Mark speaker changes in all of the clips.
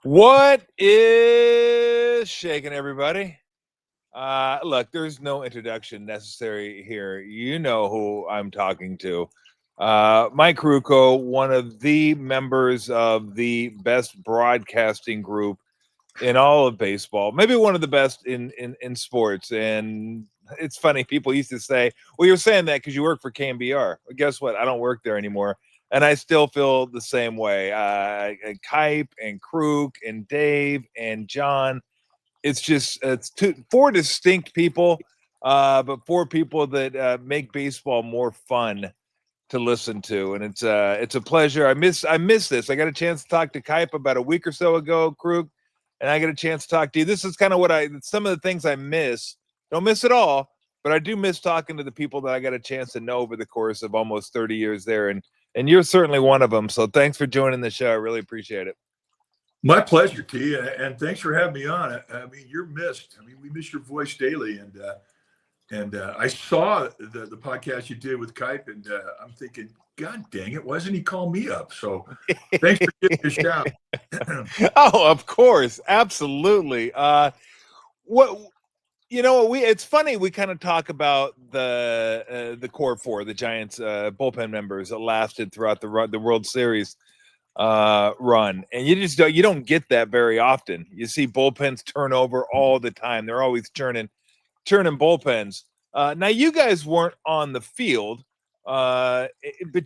Speaker 1: What is shaking, everybody? Look, there's no introduction necessary here. You know who I'm talking to. Mike Krukow, one of the members of the best broadcasting group in all of baseball, maybe one of the best in sports. And it's funny, people used to say, well, you're saying that because you work for KMBR. Well, guess what? I don't work there anymore. And I still feel the same way. Kipe and Kruk and Dave and John. It's just four distinct people, but four people that make baseball more fun to listen to, and it's a pleasure. I miss this. I got a chance to talk to Kipe about a week or so ago, Kruk, and I got a chance to talk to you. This is kind of some of the things I miss. Don't miss it all, but I do miss talking to the people that I got a chance to know over the course of almost 30 years there, and you're certainly one of them. So thanks for joining the show. I really appreciate it.
Speaker 2: My pleasure, T, and thanks for having me on. I mean, you're missed. I mean, we miss your voice daily, and I saw the podcast you did with Kipe, and I'm thinking, God dang it, why doesn't he call me up? So thanks for giving me a shout.
Speaker 1: Oh, of course, absolutely. It's funny, we kind of talk about the core four, the Giants bullpen members that lasted throughout the World Series run, and you don't get that very often. You see bullpens turn over all the time. They're always churning bullpens. Now you guys weren't on the field, but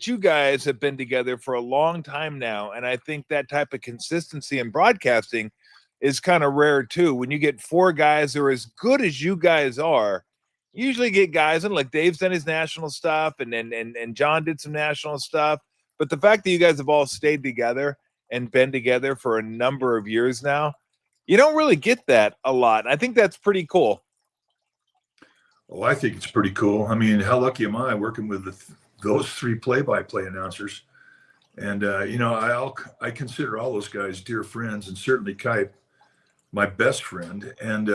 Speaker 1: you guys have been together for a long time now, and I think that type of consistency in broadcasting is kind of rare too. When you get four guys who are as good as you guys are, you usually get guys, and like Dave's done his national stuff, and John did some national stuff. But the fact that you guys have all stayed together and been together for a number of years now, you don't really get that a lot. I think that's pretty cool.
Speaker 2: Well, I think it's pretty cool. I mean, how lucky am I working with those three play-by-play announcers? And, I consider all those guys dear friends, and certainly Kipe, my best friend. And,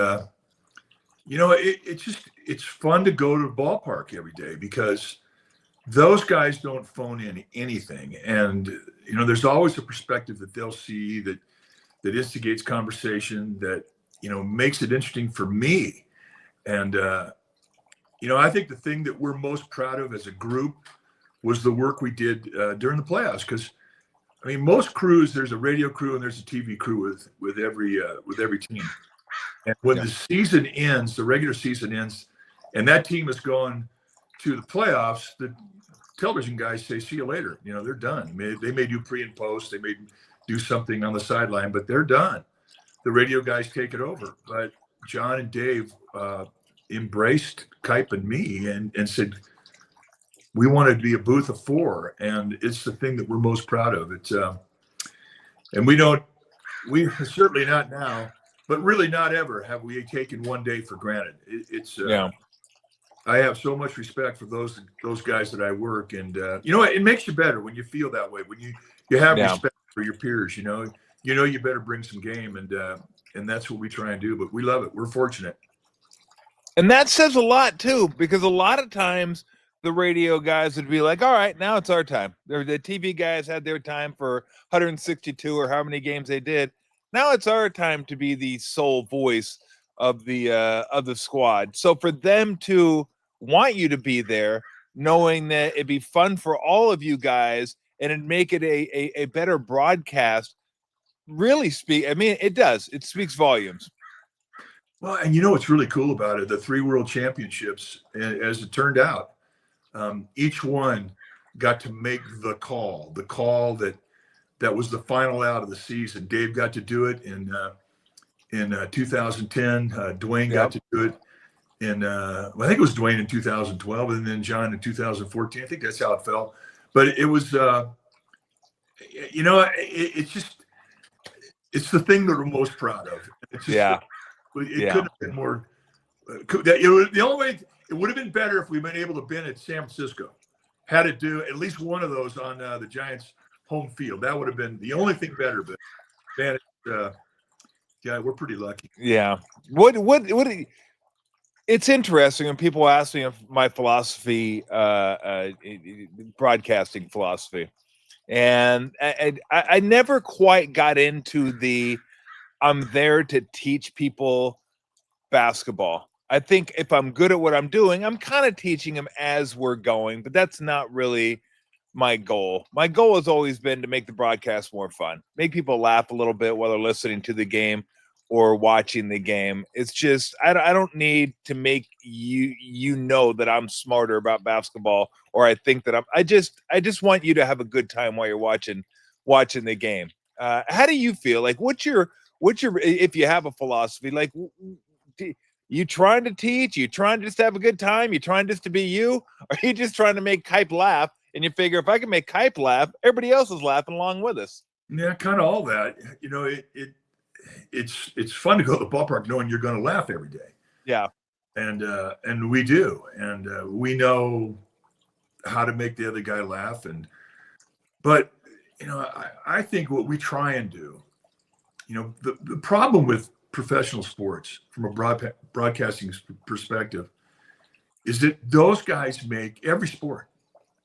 Speaker 2: it's fun to go to the ballpark every day because those guys don't phone in anything. And, there's always a perspective that they'll see that instigates conversation, that, makes it interesting for me. And, I think the thing that we're most proud of as a group was the work we did during the playoffs. Because, I mean, most crews, there's a radio crew and there's a TV crew with every team. And when the season ends, the regular season ends, and that team is going to the playoffs, the television guys say, see you later. They're done. They may do pre and post. They may do something on the sideline, but they're done. The radio guys take it over. But John and Dave embraced Kipe and me and said, we wanted to be a booth of four. And it's the thing that we're most proud of. It's and we certainly not now, but really not ever have we taken one day for granted. I have so much respect for those guys that I work, and it makes you better when you feel that way. When you have respect for your peers, you better bring some game, and that's what we try and do. But we love it. We're fortunate,
Speaker 1: and that says a lot too, because a lot of times the radio guys would be like, "All right, now it's our time." The TV guys had their time for 162 or how many games they did. Now it's our time to be the sole voice of the squad. So for them to want you to be there, knowing that it'd be fun for all of you guys and it'd make it a better broadcast, really it does. It speaks volumes.
Speaker 2: Well, and what's really cool about it, the 3 world championships, as it turned out, each one got to make the call that was the final out of the season. Dave got to do it in 2010. Dwayne got to do it I think it was Dwayne in 2012, and then John in 2014. I think that's how it fell. But it was, it's the thing that we're most proud of. It's just, it could have been more. The only way it would have been better if we'd been able to been at San Francisco, had to do at least one of those on the Giants' home field. That would have been the only thing better. But man, we're pretty lucky.
Speaker 1: Yeah. It's interesting when people ask me my philosophy, broadcasting philosophy. And I never quite got into the I'm there to teach people basketball. I think if I'm good at what I'm doing, I'm kind of teaching them as we're going, but that's not really my goal. My goal has always been to make the broadcast more fun, make people laugh a little bit while they're listening to the game or watching the game. It's just I don't need to make you know that I'm smarter about basketball or I think that I just want you to have a good time while you're watching the game. How do you feel? Like what's your if you have a philosophy, like you trying to teach? You trying to just have a good time? You trying just to be you? Or are you just trying to make Kipe laugh? And you figure if I can make Kipe laugh, everybody else is laughing along with us.
Speaker 2: Yeah, kind of all that. You know, it's fun to go to the ballpark knowing you're going to laugh every day.
Speaker 1: Yeah,
Speaker 2: and we do, and we know how to make the other guy laugh. But you know, I think what we try and do, you know, the problem with professional sports from a broadcasting perspective is that those guys make every sport,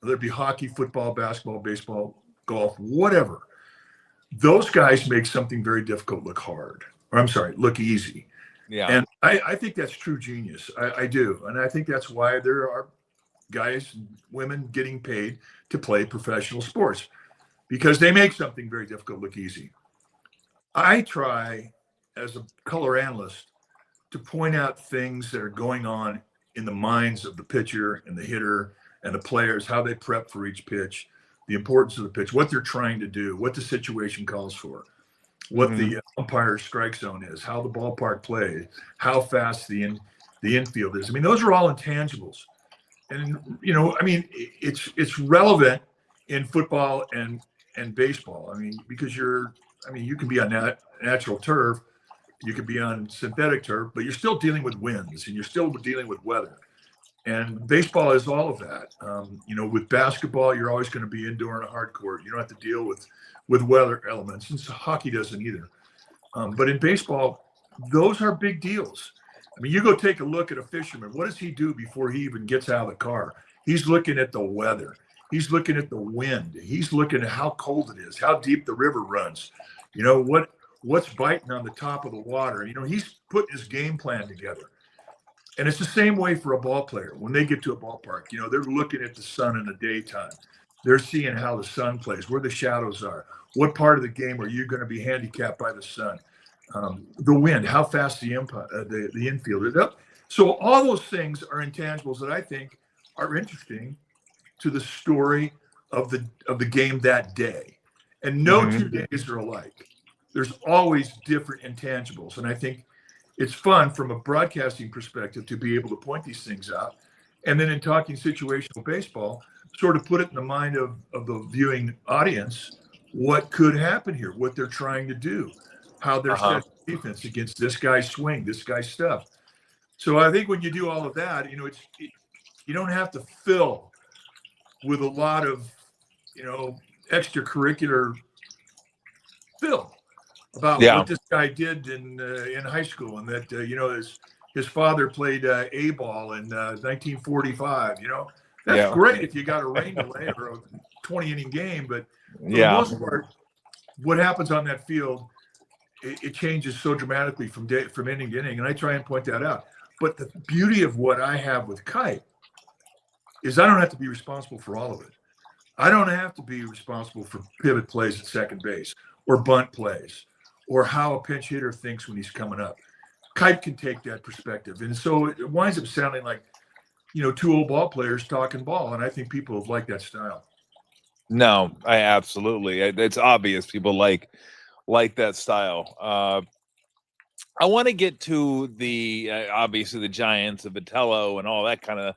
Speaker 2: whether it be hockey, football, basketball, baseball, golf, whatever, those guys make something very difficult look hard, or I'm sorry, look easy.
Speaker 1: yeah.
Speaker 2: And I think that's true genius. I do. And I think that's why there are guys and women getting paid to play professional sports, because they make something very difficult look easy. I try, as a color analyst, to point out things that are going on in the minds of the pitcher and the hitter and the players, how they prep for each pitch, the importance of the pitch, what they're trying to do, what the situation calls for, what the umpire's strike zone is, how the ballpark plays, how fast the infield is. I mean, those are all intangibles. And, you know, I mean, it's relevant in football and baseball. I mean, because you can be on natural turf, you could be on synthetic turf, but you're still dealing with winds and you're still dealing with weather. And baseball is all of that. You know, with basketball, you're always going to be indoor in a hard court. You don't have to deal with weather elements. And so hockey doesn't either. But in baseball, those are big deals. I mean, you go take a look at a fisherman. What does he do before he even gets out of the car? He's looking at the weather. He's looking at the wind. He's looking at how cold it is, how deep the river runs. You know, what's biting on the top of the water. You know, he's putting his game plan together. And it's the same way for a ball player. When they get to a ballpark, you know, they're looking at the sun in the daytime. They're seeing how the sun plays, where the shadows are. What part of the game are you going to be handicapped by the sun? The wind, how fast the infield is up. So all those things are intangibles that I think are interesting to the story of the game that day. And no 2 days are alike. There's always different intangibles. And I think it's fun from a broadcasting perspective to be able to point these things out. And then in talking situational baseball, sort of put it in the mind of the viewing audience, what could happen here, what they're trying to do, how they're setting defense against this guy's swing, this guy's stuff. So I think when you do all of that, you know, you don't have to fill with a lot of, you know, extracurricular fill about what this guy did in high school, and that you know, his father played A-ball in 1945. You know, that's great if you got a rain delay or a 20-inning game, but for the most part, what happens on that field, it changes so dramatically from inning to inning, and I try and point that out. But the beauty of what I have with Kite is I don't have to be responsible for all of it. I don't have to be responsible for pivot plays at second base or bunt plays or how a pinch hitter thinks when he's coming up. Kite can take that perspective. And so it winds up sounding like, you know, 2 old ball players talking ball. And I think people have liked that style.
Speaker 1: No, I absolutely. It's obvious people like that style. I want to get to the obviously the Giants of Vitello and all that kind of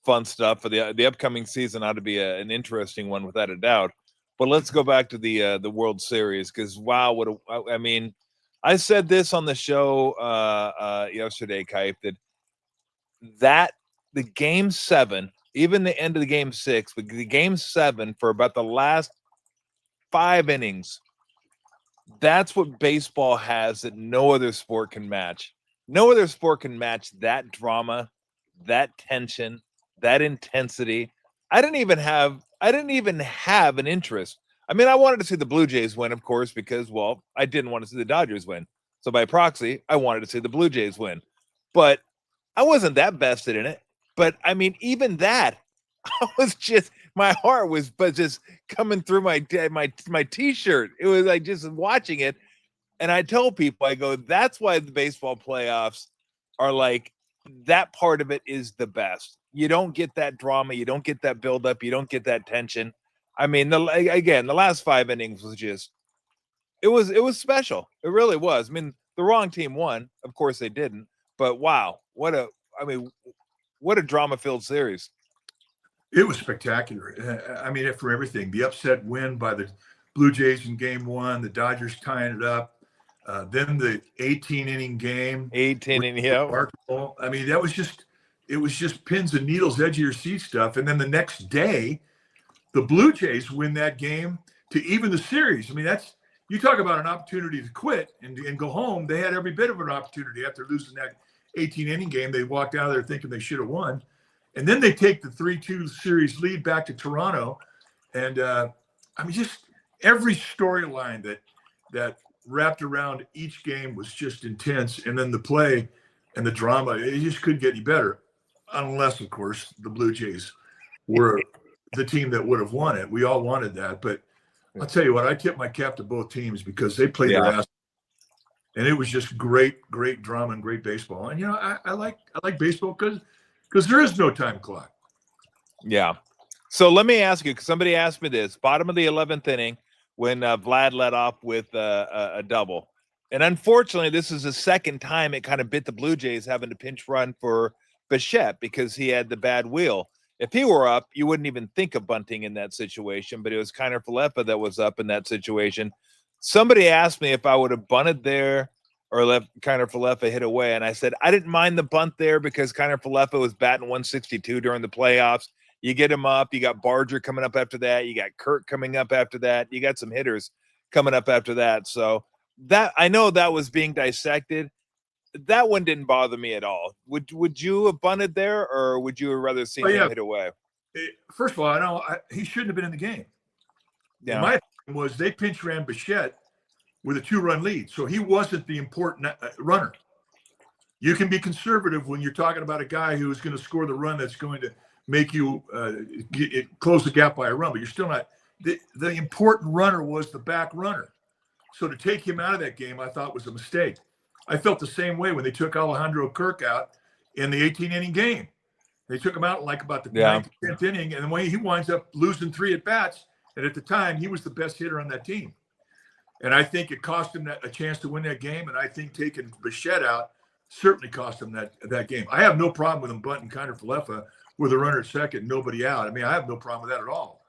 Speaker 1: fun stuff for the upcoming season. Ought to be an interesting one without a doubt. But let's go back to the World Series, because wow, I mean, I said this on the show yesterday, Kipe, that the Game 7, even the end of the Game 6, but the Game 7 for about the last 5 innings. That's what baseball has that no other sport can match. No other sport can match that drama, that tension, that intensity. I didn't even have an interest. I mean, I wanted to see the Blue Jays win, of course, because, well, I didn't want to see the Dodgers win. So by proxy, I wanted to see the Blue Jays win. But I wasn't that vested in it. But I mean, even that, I was just, my heart was but just coming through my t-shirt. It was like just watching it. And I tell people, I go, that's why the baseball playoffs are like, that part of it is the best. You don't get that drama, you don't get that buildup, you don't get that tension. I mean, the last 5 innings was just, it was special. It really was. I mean, the wrong team won, of course they didn't, but wow, what a drama-filled series.
Speaker 2: It was spectacular. I mean, for everything, the upset win by the Blue Jays in Game 1, the Dodgers tying it up, then the 18-inning game,
Speaker 1: 18 and yeah.
Speaker 2: I mean, it was just pins and needles, edge of your seat stuff. And then the next day, the Blue Jays win that game to even the series. I mean, you talk about an opportunity to quit and go home. They had every bit of an opportunity after losing that 18-inning game. They walked out of there thinking they should have won. And then they take the 3-2 series lead back to Toronto. And I mean, just every storyline that wrapped around each game was just intense. And then the play and the drama, it just couldn't get any better. Unless, of course, the Blue Jays were the team that would have won it. We all wanted that. But I'll tell you what, I tip my cap to both teams because they played their ass. And it was just great drama and great baseball. And, I like baseball because there is no time clock.
Speaker 1: Yeah. So let me ask you, because somebody asked me this, bottom of the 11th inning when Vlad led off with a double. And unfortunately, this is the second time it kind of bit the Blue Jays having to pinch run for Bichette because he had the bad wheel. If he were up, you wouldn't even think of bunting in that situation, but it was Kiner Falefa that was up in that situation. Somebody asked me if I would have bunted there or left Kiner Falefa hit away, and I said I didn't mind the bunt there because Kiner Falefa was batting 162 during the playoffs. You get him up, you got Barger coming up after that, you got Kirk coming up after that, you got some hitters coming up after that. So that I know that was being dissected. That one didn't bother me at all. Would you have bunted there, or would you have rather seen him hit away?
Speaker 2: First of all, I know he shouldn't have been in the game. Yeah. My opinion was they pinch ran Bichette with a 2-run lead, so he wasn't the important runner. You can be conservative when you're talking about a guy who is going to score the run that's going to make you close the gap by a run, but you're still not. The important runner was the back runner. So to take him out of that game, I thought was a mistake. I felt the same way when they took Alejandro Kirk out in the 18-inning game. They took him out like about the 9th, 10th inning, and when he winds up losing 3 at-bats, and at the time, he was the best hitter on that team. And I think it cost him a chance to win that game, and I think taking Bichette out certainly cost him that game. I have no problem with him bunting Kiner Falefa with a runner at second, nobody out. I mean, I have no problem with that at all.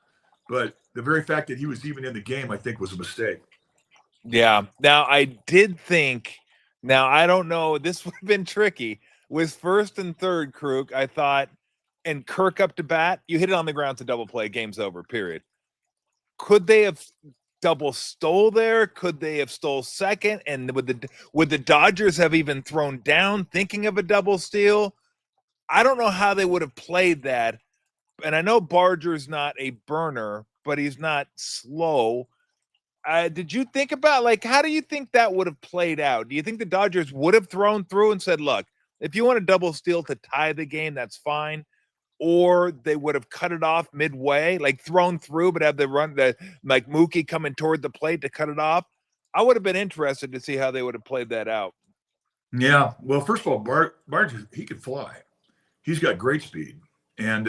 Speaker 2: But the very fact that he was even in the game, I think, was a mistake.
Speaker 1: Yeah. Now, I did think – now, I don't know. This would have been tricky. With first and third, Kruk, I thought, and Kirk up to bat, you hit it on the ground to double play, game's over, period. Could they have double stole there? Could they have stole second? And would the Dodgers have even thrown down thinking of a double steal? I don't know how they would have played that. And I know Barger's not a burner, but he's not slow. Did you think about, how do you think that would have played out? Do you think the Dodgers would have thrown through and said, look, if you want a double steal to tie the game, that's fine? Or they would have cut it off midway, thrown through, but have the run, like Mookie coming toward the plate to cut it off? I would have been interested to see how they would have played that out.
Speaker 2: Yeah. Well, first of all, Barger, he could fly. He's got great speed. And,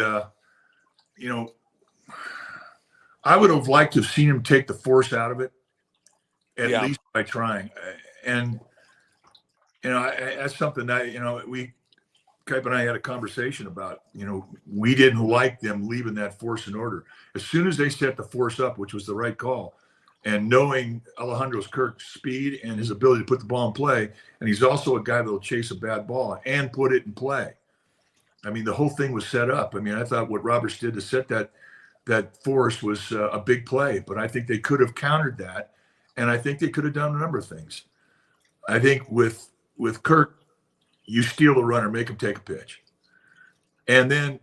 Speaker 2: I would have liked to have seen him take the force out of it, at least by trying. And, that's something that, Kipe and I had a conversation about, we didn't like them leaving that force in order. As soon as they set the force up, which was the right call, and knowing Alejandro Kirk's speed and his ability to put the ball in play, and he's also a guy that will chase a bad ball and put it in play. I mean, the whole thing was set up. I mean, I thought what Roberts did to set that force was a big play, but I think they could have countered that, and I think they could have done a number of things. I think with Kirk, you steal the runner, make him take a pitch. And then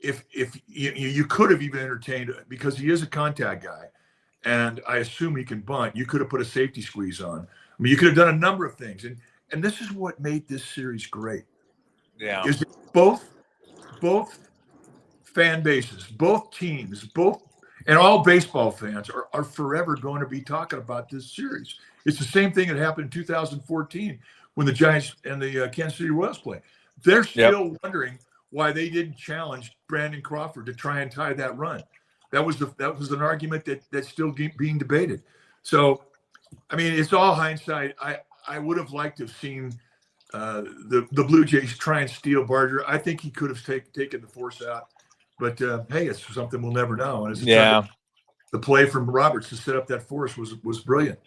Speaker 2: if you could have even entertained, because he is a contact guy, and I assume he can bunt. You could have put a safety squeeze on. I mean, you could have done a number of things, and this is what made this series great.
Speaker 1: Yeah.
Speaker 2: Is that both fan bases, both teams, and all baseball fans are forever going to be talking about this series. It's the same thing that happened in 2014 when the Giants and the Kansas City Royals played. They're still wondering why they didn't challenge Brandon Crawford to try and tie that run. That was an argument that's still being debated. So, I mean, it's all hindsight. I would have liked to have seen the Blue Jays try and steal Barger. I think he could have taken the force out. But hey, it's something we'll never know. And the play from Roberts to set up that force was brilliant.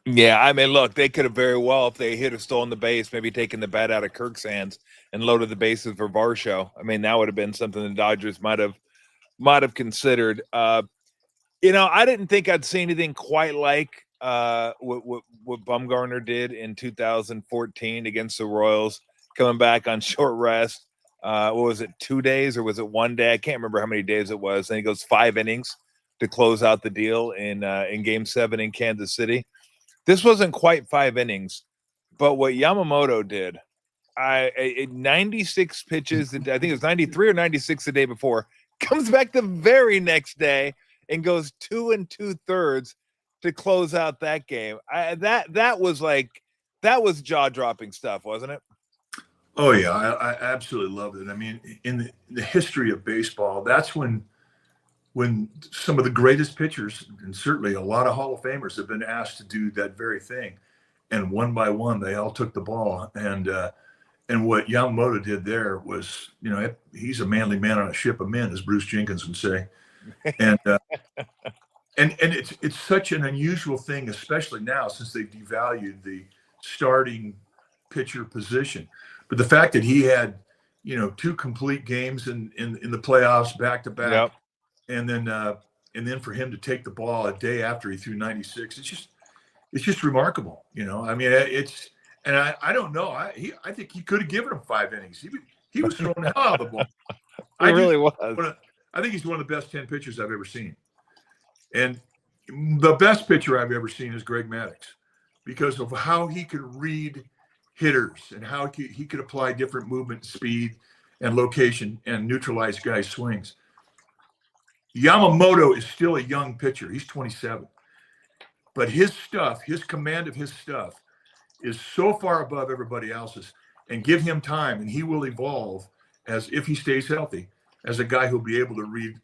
Speaker 1: Yeah, I mean, look, they could have very well, if they hit or stolen the base, maybe taken the bat out of Kirk's hands and loaded the bases for Varsho. I mean, that would have been something the Dodgers might have considered. I didn't think I'd see anything quite like what Bumgarner did in 2014 against the Royals, coming back on short rest. What was it, 2 days or was it 1 day? I can't remember how many days it was. And he goes 5 innings to close out the deal in Game 7 in Kansas City. This wasn't quite 5 innings, but what Yamamoto did, 96 pitches, I think it was 93 or 96 the day before, comes back the very next day and goes 2 2/3 to close out that game. That was jaw-dropping stuff, wasn't it?
Speaker 2: Oh yeah, I absolutely loved it. I mean, in the history of baseball, that's when some of the greatest pitchers, and certainly a lot of Hall of Famers, have been asked to do that very thing, and one by one they all took the ball. And what Yamamoto did there was, he's a manly man on a ship of men, as Bruce Jenkins would say. And and it's such an unusual thing, especially now since they've devalued the starting pitcher position. But the fact that he had, 2 complete games in the playoffs back to back.
Speaker 1: Yep.
Speaker 2: And then for him to take the ball a day after he threw 96, it's just remarkable. I mean, I don't know. I think he could have given him 5 innings. He was throwing the hell out of the ball.
Speaker 1: It really was.
Speaker 2: I think he's one of the best 10 pitchers I've ever seen. And the best pitcher I've ever seen is Greg Maddux, because of how he could read hitters and how he could apply different movement, speed, and location and neutralize guys' swings. Yamamoto is still a young pitcher. He's 27. But his command of his stuff is so far above everybody else's, and give him time and he will evolve, as if he stays healthy, as a guy who'll be able to read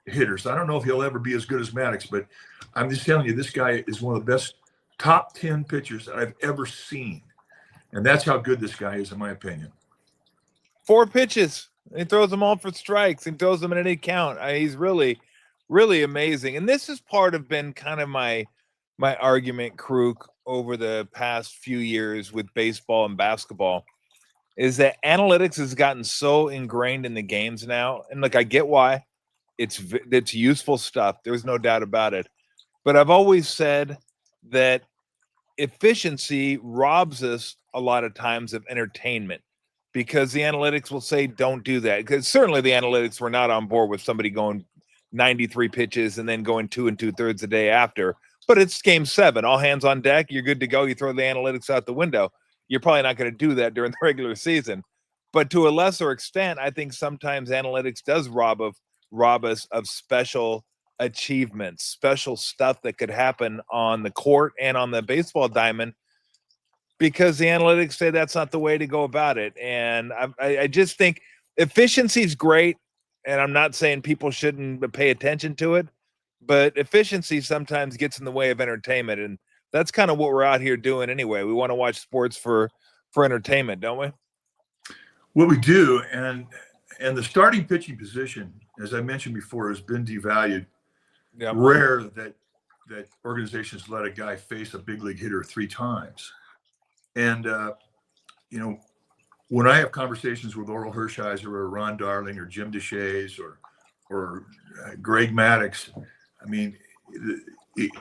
Speaker 2: hitters. I don't know if he'll ever be as good as Maddux, but I'm just telling you, this guy is one of the best top 10 pitchers that I've ever seen. And that's how good this guy is, in my opinion.
Speaker 1: 4 pitches. He throws them all for strikes and throws them in any count. He's really, really amazing. And this has been kind of my argument, Kruk, over the past few years with baseball and basketball, is that analytics has gotten so ingrained in the games now. And look, I get why. It's useful stuff. There's no doubt about it. But I've always said that efficiency robs us a lot of times of entertainment, because the analytics will say don't do that. Because certainly the analytics were not on board with somebody going 93 pitches and then going 2 2/3 the day after. But it's Game 7, all hands on deck. You're good to go. You throw the analytics out the window. You're probably not going to do that during the regular season. But to a lesser extent, I think sometimes analytics does rob us of special achievements, special stuff that could happen on the court and on the baseball diamond, because the analytics say that's not the way to go about it. And I just think efficiency is great. And I'm not saying people shouldn't pay attention to it, but efficiency sometimes gets in the way of entertainment. And that's kind of what we're out here doing anyway. We want to watch sports for entertainment, don't we?
Speaker 2: Well, we do. And the starting pitching position, as I mentioned before, has been devalued. Yep. Rare that organizations let a guy face a big league hitter 3 times. And, when I have conversations with Oral Hershiser or Ron Darling or Jim Deshaies or Greg Maddux, I mean,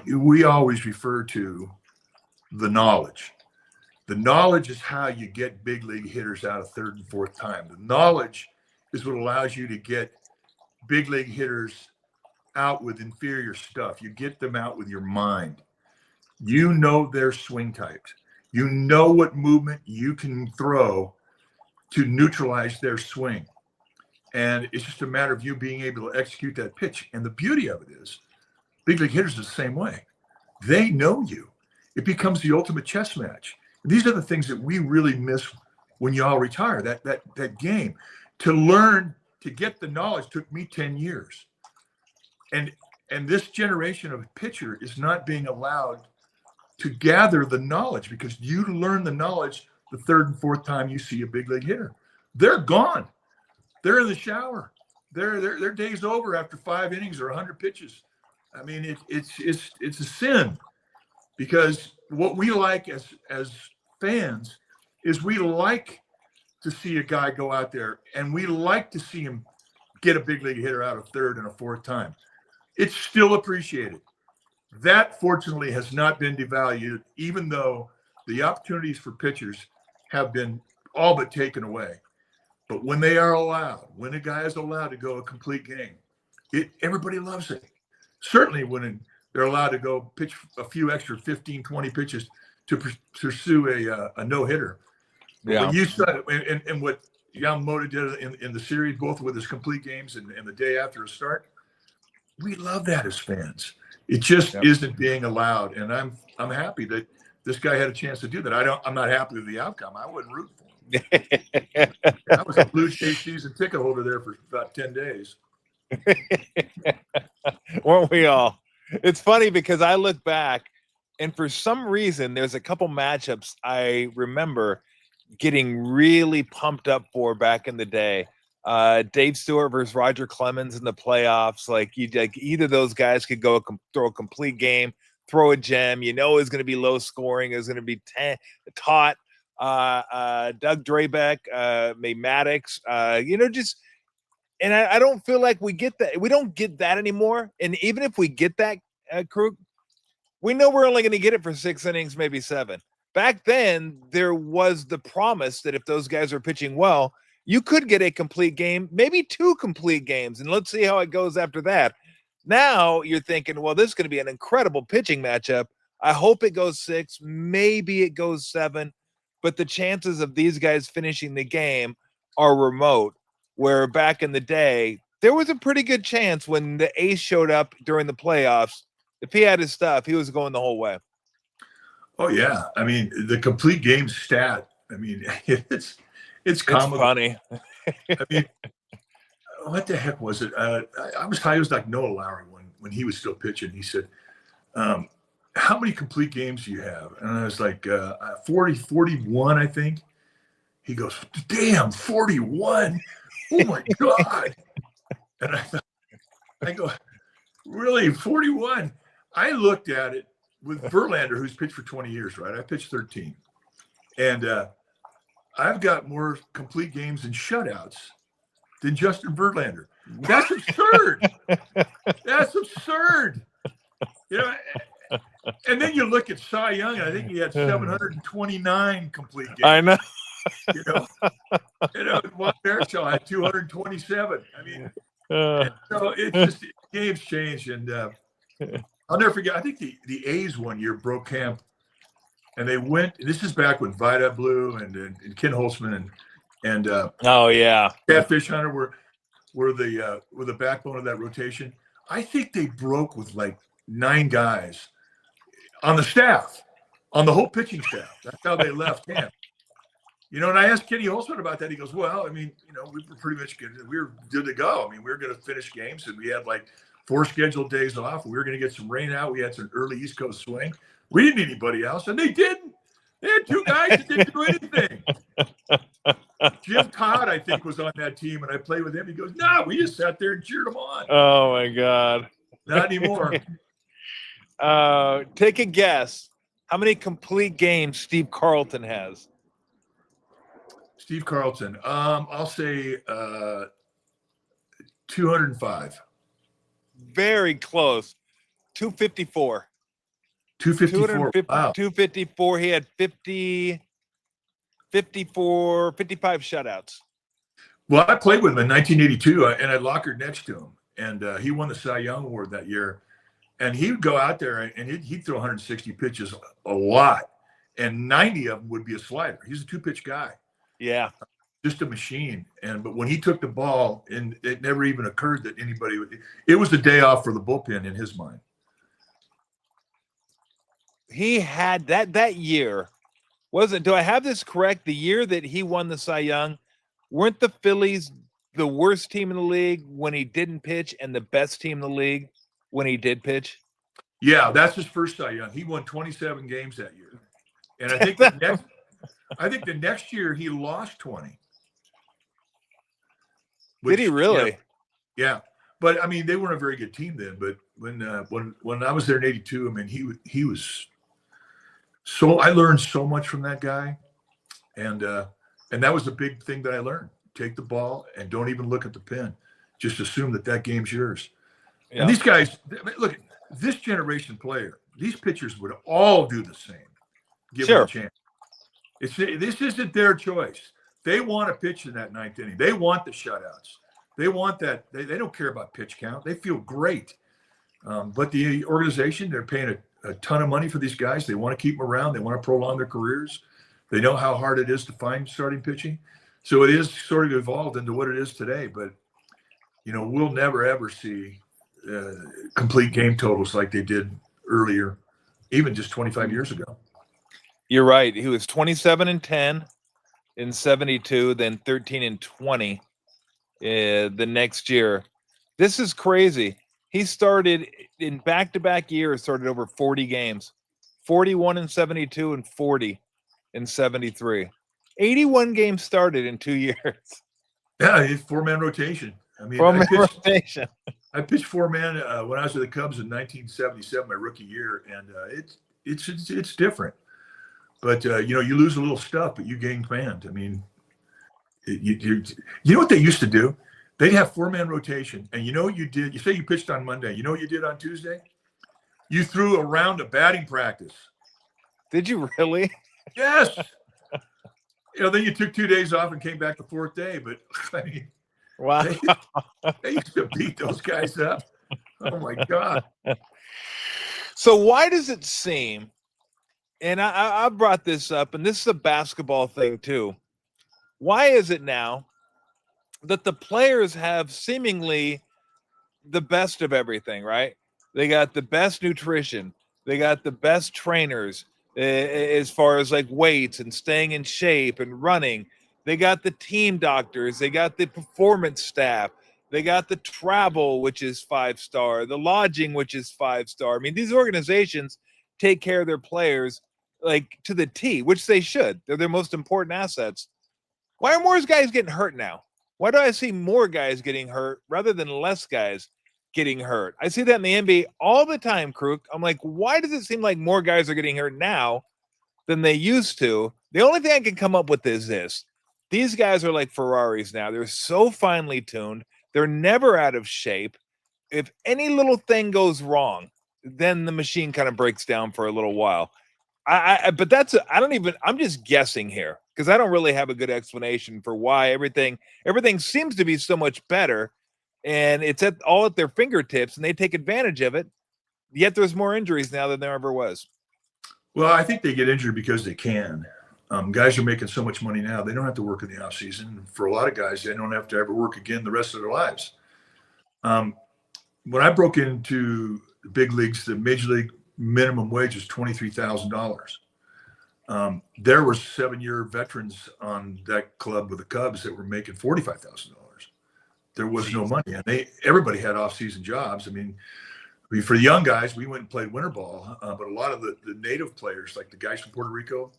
Speaker 2: we always refer to the knowledge. The knowledge is how you get big league hitters out of 3rd and 4th time. The knowledge is what allows you to get big league hitters out with inferior stuff. You get them out with your mind. You know their swing types. You know what movement you can throw to neutralize their swing. And it's just a matter of you being able to execute that pitch. And the beauty of it is, big league hitters are the same way. They know you. It becomes the ultimate chess match. And these are the things that we really miss when you all retire, that game. To learn, to get the knowledge took me 10 years. And this generation of pitcher is not being allowed to gather the knowledge, because you learn the knowledge the third and fourth time you see a big league hitter. They're gone. They're in the shower. Their day's over after 5 innings or 100 pitches. I mean, it's a sin, because what we like as fans is we like to see a guy go out there, and we like to see him get a big league hitter out a third and a fourth time. It's still appreciated. That, fortunately, has not been devalued, even though the opportunities for pitchers have been all but taken away. But when they are allowed, when a guy is allowed to go a complete game, everybody loves it. Certainly when they're allowed to go pitch a few extra 15, 20 pitches to pursue a no-hitter. But when you said, and what Yamamoto did in the series, both with his complete games and the day after a start, we love that as fans. It just isn't being allowed, and I'm happy that this guy had a chance to do that. I'm not happy with the outcome. I wouldn't root for him. I was a Blue Jays season ticket holder there for about 10 days.
Speaker 1: Weren't we all? It's funny because I look back, and for some reason, there's a couple matchups I remember getting really pumped up for back in the day. Dave Stewart versus Roger Clemens in the playoffs. Like either of those guys could go throw a complete game, throw a gem. You know, it's going to be low scoring. It's going to be taut. Doug Drabeck, May Maddox. And I don't feel like we get that. We don't get that anymore. And even if we get that, Kruk, we know we're only going to get it for 6 innings, maybe 7. Back then, there was the promise that if those guys are pitching well, you could get a complete game, maybe 2 complete games, and let's see how it goes after that. Now you're thinking, well, this is going to be an incredible pitching matchup. I hope it goes 6, maybe it goes 7, but the chances of these guys finishing the game are remote, where back in the day, there was a pretty good chance when the ace showed up during the playoffs, if he had his stuff, he was going the whole way.
Speaker 2: Oh, yeah. I mean, the complete game stat, I mean, it's comical.
Speaker 1: Funny.
Speaker 2: I mean, what the heck was it? I was like Noah Lowry when he was still pitching. He said, how many complete games do you have? And I was like, 41, I think. He goes, damn, 41. Oh my God. And I go, really, 41? I looked at it with Verlander, who's pitched for 20 years, right? I pitched 13. And I've got more complete games and shutouts than Justin Verlander. That's absurd. That's absurd. You know, and then you look at Cy Young, and I think he had 729 complete games.
Speaker 1: I know.
Speaker 2: Juan Marichal had 227. I mean, so it's just games change, and I'll never forget. I think the A's one year broke camp, and they went. This is back when Vida Blue and Ken Holtzman and
Speaker 1: oh yeah,
Speaker 2: Catfish Hunter were the backbone of that rotation. I think they broke with like 9 guys on the staff, on the whole pitching staff. That's how they left camp. And I asked Kenny Holtzman about that. He goes, well, I mean, we were pretty much good. We were good to go. I mean, we were going to finish games, and we had like 4 scheduled days off. We were going to get some rain out. We had some early East Coast swing. We didn't need anybody else, and they didn't. They had 2 guys that didn't do anything. Jim Todd, I think, was on that team, and I played with him. He goes, no, we just sat there and cheered them on.
Speaker 1: Oh, my God.
Speaker 2: Not anymore.
Speaker 1: Take a guess. How many complete games Steve Carlton has?
Speaker 2: Steve Carlton. I'll say 205.
Speaker 1: Very close. 254.
Speaker 2: 254. Wow.
Speaker 1: 254. He had 55 shutouts.
Speaker 2: Well, I played with him in 1982, and I lockered next to him, and he won the Cy Young Award that year. And he would go out there and he'd throw 160 pitches a lot, and 90 of them would be a slider. He's a two-pitch guy.
Speaker 1: Yeah.
Speaker 2: Just a machine. But when he took the ball, and it never even occurred that anybody would, it was the day off for the bullpen in his mind.
Speaker 1: He had that year. Do I have this correct? The year that he won the Cy Young, weren't the Phillies the worst team in the league when he didn't pitch and the best team in the league when he did pitch?
Speaker 2: Yeah, that's his first Cy Young. He won 27 games that year. And I think the next year he lost 20.
Speaker 1: Did he really?
Speaker 2: Yeah. But I mean, they weren't a very good team then. But when I was there in '82, I mean, he was so, I learned so much from that guy, and that was the big thing that I learned: take the ball and don't even look at the pin, just assume that game's yours. Yeah. And these guys, look, this generation player, these pitchers would all do the same, give them a chance. This isn't their choice. They want to pitch in that ninth inning. They want the shutouts. They want that. They don't care about pitch count. They feel great. But the organization, they're paying a ton of money for these guys. They want to keep them around. They want to prolong their careers. They know how hard it is to find starting pitching. So it is sort of evolved into what it is today. But, we'll never, ever see complete game totals like they did earlier, even just 25 years ago.
Speaker 1: You're right. He was 27-10 in 72, then 13-20 the next year. This is crazy. He started in back-to-back years, started over 40 games, 41 in 72 and 40 in 73. 81 games started in 2 years.
Speaker 2: Yeah, it's four-man rotation. I mean,
Speaker 1: rotation.
Speaker 2: I pitched four-man when I was with the Cubs in 1977, my rookie year, and it's different. But you lose a little stuff, but you gain command. I mean, you know what they used to do? They'd have four-man rotation, and you know what you did? You say you pitched on Monday. You know what you did on Tuesday? You threw a round of batting practice.
Speaker 1: Did you really?
Speaker 2: Yes. Then you took 2 days off and came back the fourth day. But I mean,
Speaker 1: wow,
Speaker 2: they used to beat those guys up. Oh my God.
Speaker 1: So why does it seem? And I brought this up, and this is a basketball thing too. Why is it now that the players have seemingly the best of everything, right? They got the best nutrition. They got the best trainers as far as like weights and staying in shape and running. They got the team doctors. They got the performance staff. They got the travel, which is 5-star, the lodging, which is 5-star. I mean, these organizations take care of their players like to the T, which they should. They're their most important assets. Why are more guys getting hurt now? Why do I see more guys getting hurt rather than less guys getting hurt? I see that in the NBA all the time, Kruk. I'm like, why does it seem like more guys are getting hurt now than they used to? The only thing I can come up with is this. These guys are like Ferraris now. They're so finely tuned. They're never out of shape. If any little thing goes wrong, then the machine kind of breaks down for a little while. I'm just guessing here because I don't really have a good explanation for why everything seems to be so much better, and it's all at their fingertips, and they take advantage of it. Yet there's more injuries now than there ever was.
Speaker 2: Well, I think they get injured because they can. Guys are making so much money now; they don't have to work in the off season. For a lot of guys, they don't have to ever work again the rest of their lives. When I broke into the big leagues, the major league minimum wage was $23,000. There were 7-year veterans on that club with the Cubs that were making $45,000. There was no money, and everybody had off-season jobs. I mean, for the young guys, we went and played winter ball, but a lot of the native players, like the guys from Puerto Rico,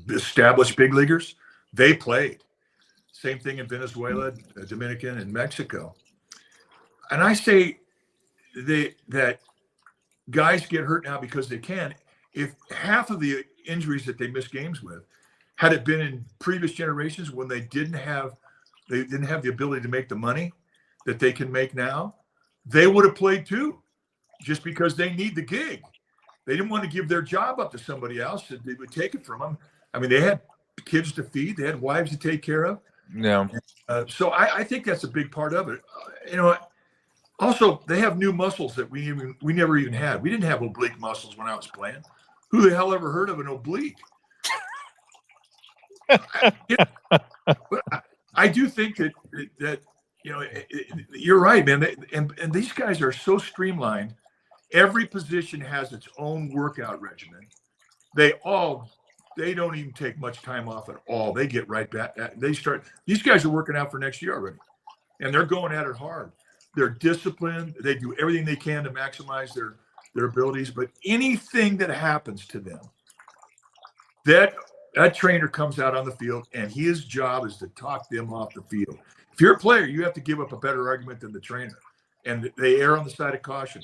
Speaker 2: the established big leaguers, they played. Same thing in Venezuela, Dominican, and Mexico. And I say that guys get hurt now because they can. If half of the injuries that they miss games with, had it been in previous generations when they didn't have the ability to make the money that they can make now, they would have played too, just because they need the gig. They didn't want to give their job up to somebody else that they would take it from them. I mean, they had kids to feed, they had wives to take care of.
Speaker 1: Yeah.
Speaker 2: So I think that's a big part of it. Also, they have new muscles that we never even had. We didn't have oblique muscles when I was playing. Who the hell ever heard of an oblique? I do think that you're right, man. And these guys are so streamlined. Every position has its own workout regimen. They don't even take much time off at all. They get right back. These guys are working out for next year already, and they're going at it hard. They're disciplined. They do everything they can to maximize their abilities. But anything that happens to them, that trainer comes out on the field, and his job is to talk them off the field. If you're a player, you have to give up a better argument than the trainer, and they err on the side of caution,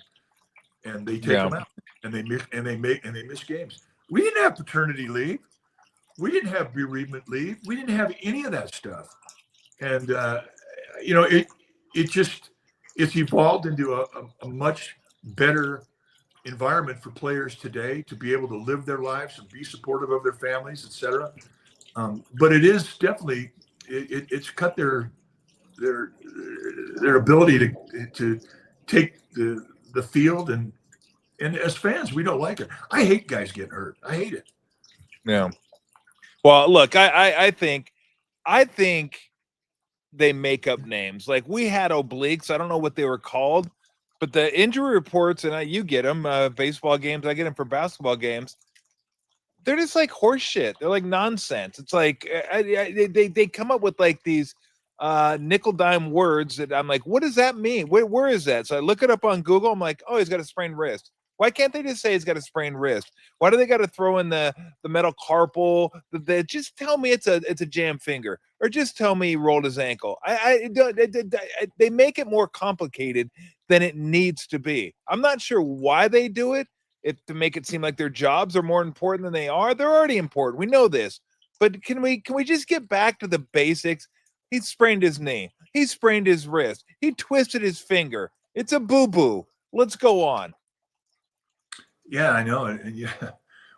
Speaker 2: and they take them out, and they miss games. We didn't have paternity leave. We didn't have bereavement leave. We didn't have any of that stuff. And, it's evolved into a much better environment for players today to be able to live their lives and be supportive of their families, et cetera. But it is definitely, it's cut their ability to take the field, and as fans, we don't like it. I hate guys getting hurt. I hate it.
Speaker 1: Yeah. Well, look, I think they make up names. Like, we had obliques. I don't know what they were called, but the injury reports, and you get them, baseball games, I get them for basketball games. They're just like horse shit. They're like nonsense. It's like they come up with like these nickel dime words that I'm like, what does that mean? Where is that? So I look it up on Google. I'm like, oh, he's got a sprained wrist. Why can't they just say he's got a sprained wrist? Why do they got to throw in the metacarpal? They just tell me it's a jam finger, or just tell me he rolled his ankle. They make it more complicated than it needs to be. I'm not sure why they do it. To make it seem like their jobs are more important than they are. They're already important. We know this. But can we just get back to the basics? He sprained his knee. He sprained his wrist. He twisted his finger. It's a boo-boo. Let's go on.
Speaker 2: Yeah, I know. And yeah,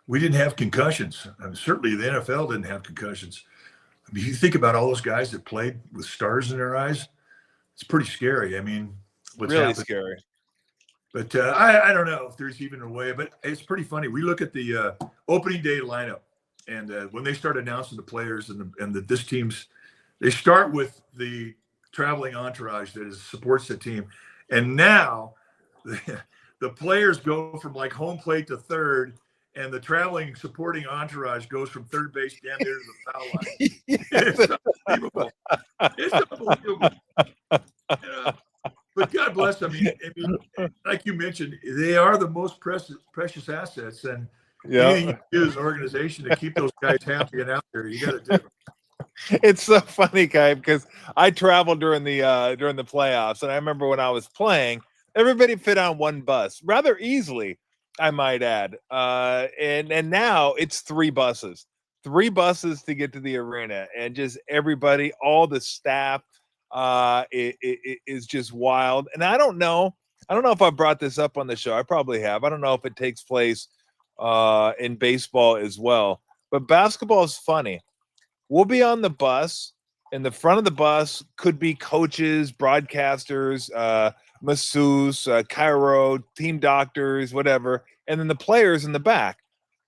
Speaker 2: we didn't have concussions. I mean, certainly the NFL didn't have concussions. I mean, you think about all those guys that played with stars in their eyes. It's pretty scary. I mean, what's
Speaker 1: really
Speaker 2: happened.
Speaker 1: Scary.
Speaker 2: But I don't know if there's even a way. But it's pretty funny. We look at the opening day lineup, and when they start announcing the players and this team's, they start with the traveling entourage that supports the team, and now the players go from like home plate to third, and the traveling supporting entourage goes from third base down there to the foul line. It's unbelievable. It's unbelievable. But God bless them. I mean, like you mentioned, they are the most precious assets, and anything you do as an organization to keep those guys happy and out there, you got to do.
Speaker 1: It's so funny, Kai, because I traveled during the playoffs, and I remember when I was playing, everybody fit on one bus rather easily, I might add. And now it's three buses to get to the arena, and just everybody, all the staff, it is just wild. And I don't know if I brought this up on the show. I probably have. I don't know if it takes place in baseball as well, but basketball is funny. We'll be on the bus. In the front of the bus could be coaches, broadcasters, masseuse, chiro, team doctors, whatever. And then the players in the back.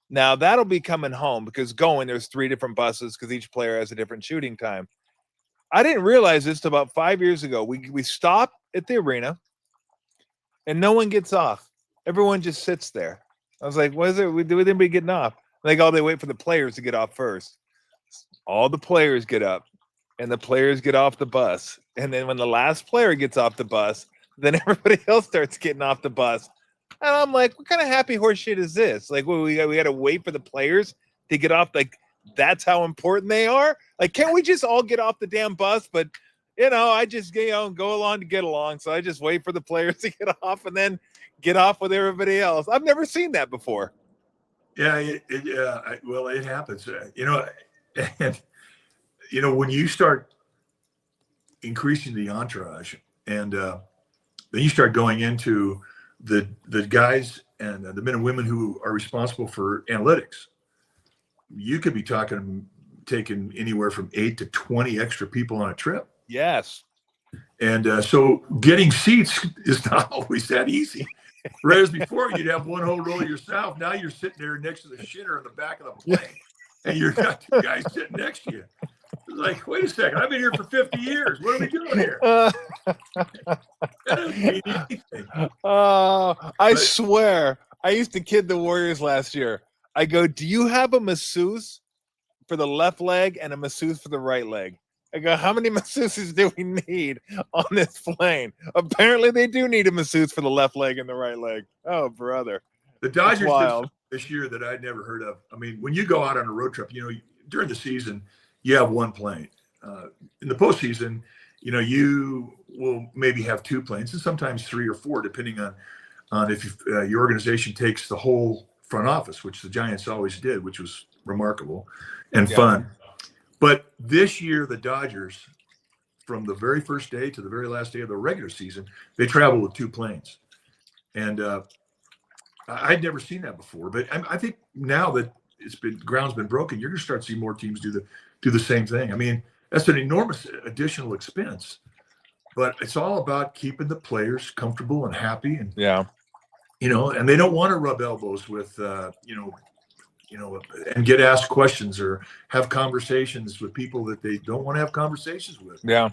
Speaker 1: Now that'll be coming home, because there's three different buses because each player has a different shooting time. I didn't realize this till about 5 years ago. We stop at the arena and no one gets off. Everyone just sits there. I was like, what is it? Do anybody getting off? Like, they wait for the players to get off first. All the players get up and the players get off the bus. And then when the last player gets off the bus, then everybody else starts getting off the bus. And I'm like, what kind of happy horse shit is this? Like, we got to wait for the players to get off. Like, that's how important they are. Like, can't we just all get off the damn bus? But, I just, go along to get along. So I just wait for the players to get off and then get off with everybody else. I've never seen that before.
Speaker 2: Yeah, well, it happens. And when you start increasing the entourage, and then you start going into the guys and the men and women who are responsible for analytics, you could be talking taken anywhere from 8 to 20 extra people on a trip.
Speaker 1: Yes.
Speaker 2: And so getting seats is not always that easy. Whereas before you'd have one whole row yourself. Now you're sitting there next to the shitter in the back of the plane, and you've got two guys sitting next to you. It's like, wait a second, I've been here for 50 years. What are we doing here? That doesn't mean anything.
Speaker 1: I swear, I used to kid the Warriors last year. I go, do you have a masseuse for the left leg and a masseuse for the right leg? I go, how many masseuses do we need on this plane? Apparently, they do need a masseuse for the left leg and the right leg. Oh, brother.
Speaker 2: The Dodgers did something this year that I'd never heard of. I mean, when you go out on a road trip, during the season, you have one plane. In the postseason, you will maybe have two planes and sometimes 3 or 4, depending on if your organization takes the whole front office, which the Giants always did, which was remarkable and fun. But this year, the Dodgers, from the very first day to the very last day of the regular season, they travel with 2 planes. And I'd never seen that before. But I think now that ground's been broken, you're going to start seeing more teams do the same thing. I mean, that's an enormous additional expense. But it's all about keeping the players comfortable and happy. And, and they don't want to rub elbows with, and get asked questions or have conversations with people that they don't want to have conversations with.
Speaker 1: Yeah.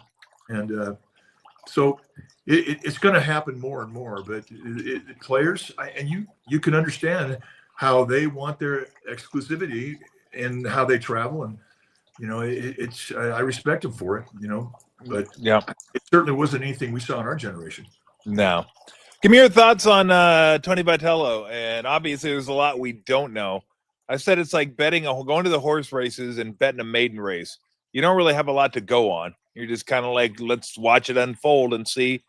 Speaker 2: And so it's going to happen more and more. But players, and you can understand how they want their exclusivity and how they travel. And, I respect them for it, but it certainly wasn't anything we saw in our generation.
Speaker 1: No. Give me your thoughts on Tony Vitello. And obviously there's a lot we don't know. I said it's like going to the horse races and betting a maiden race. You don't really have a lot to go on. You're just kind of like, let's watch it unfold and see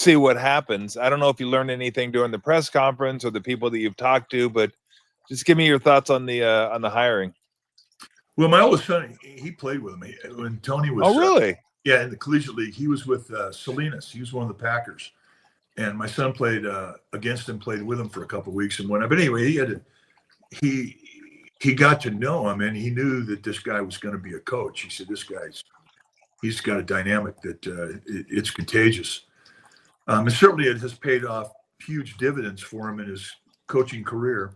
Speaker 1: what happens. I don't know if you learned anything during the press conference or the people that you've talked to, but just give me your thoughts on the hiring.
Speaker 2: Well, my oldest son, he played with me when Tony was.
Speaker 1: Oh, really?
Speaker 2: In the collegiate league. He was with Salinas. He was one of the Packers. And my son played against him, played with him for a couple of weeks and whatnot. But anyway, he got to know him, and he knew that this guy was going to be a coach. He said, he's got a dynamic that it's contagious. And certainly it has paid off huge dividends for him in his coaching career,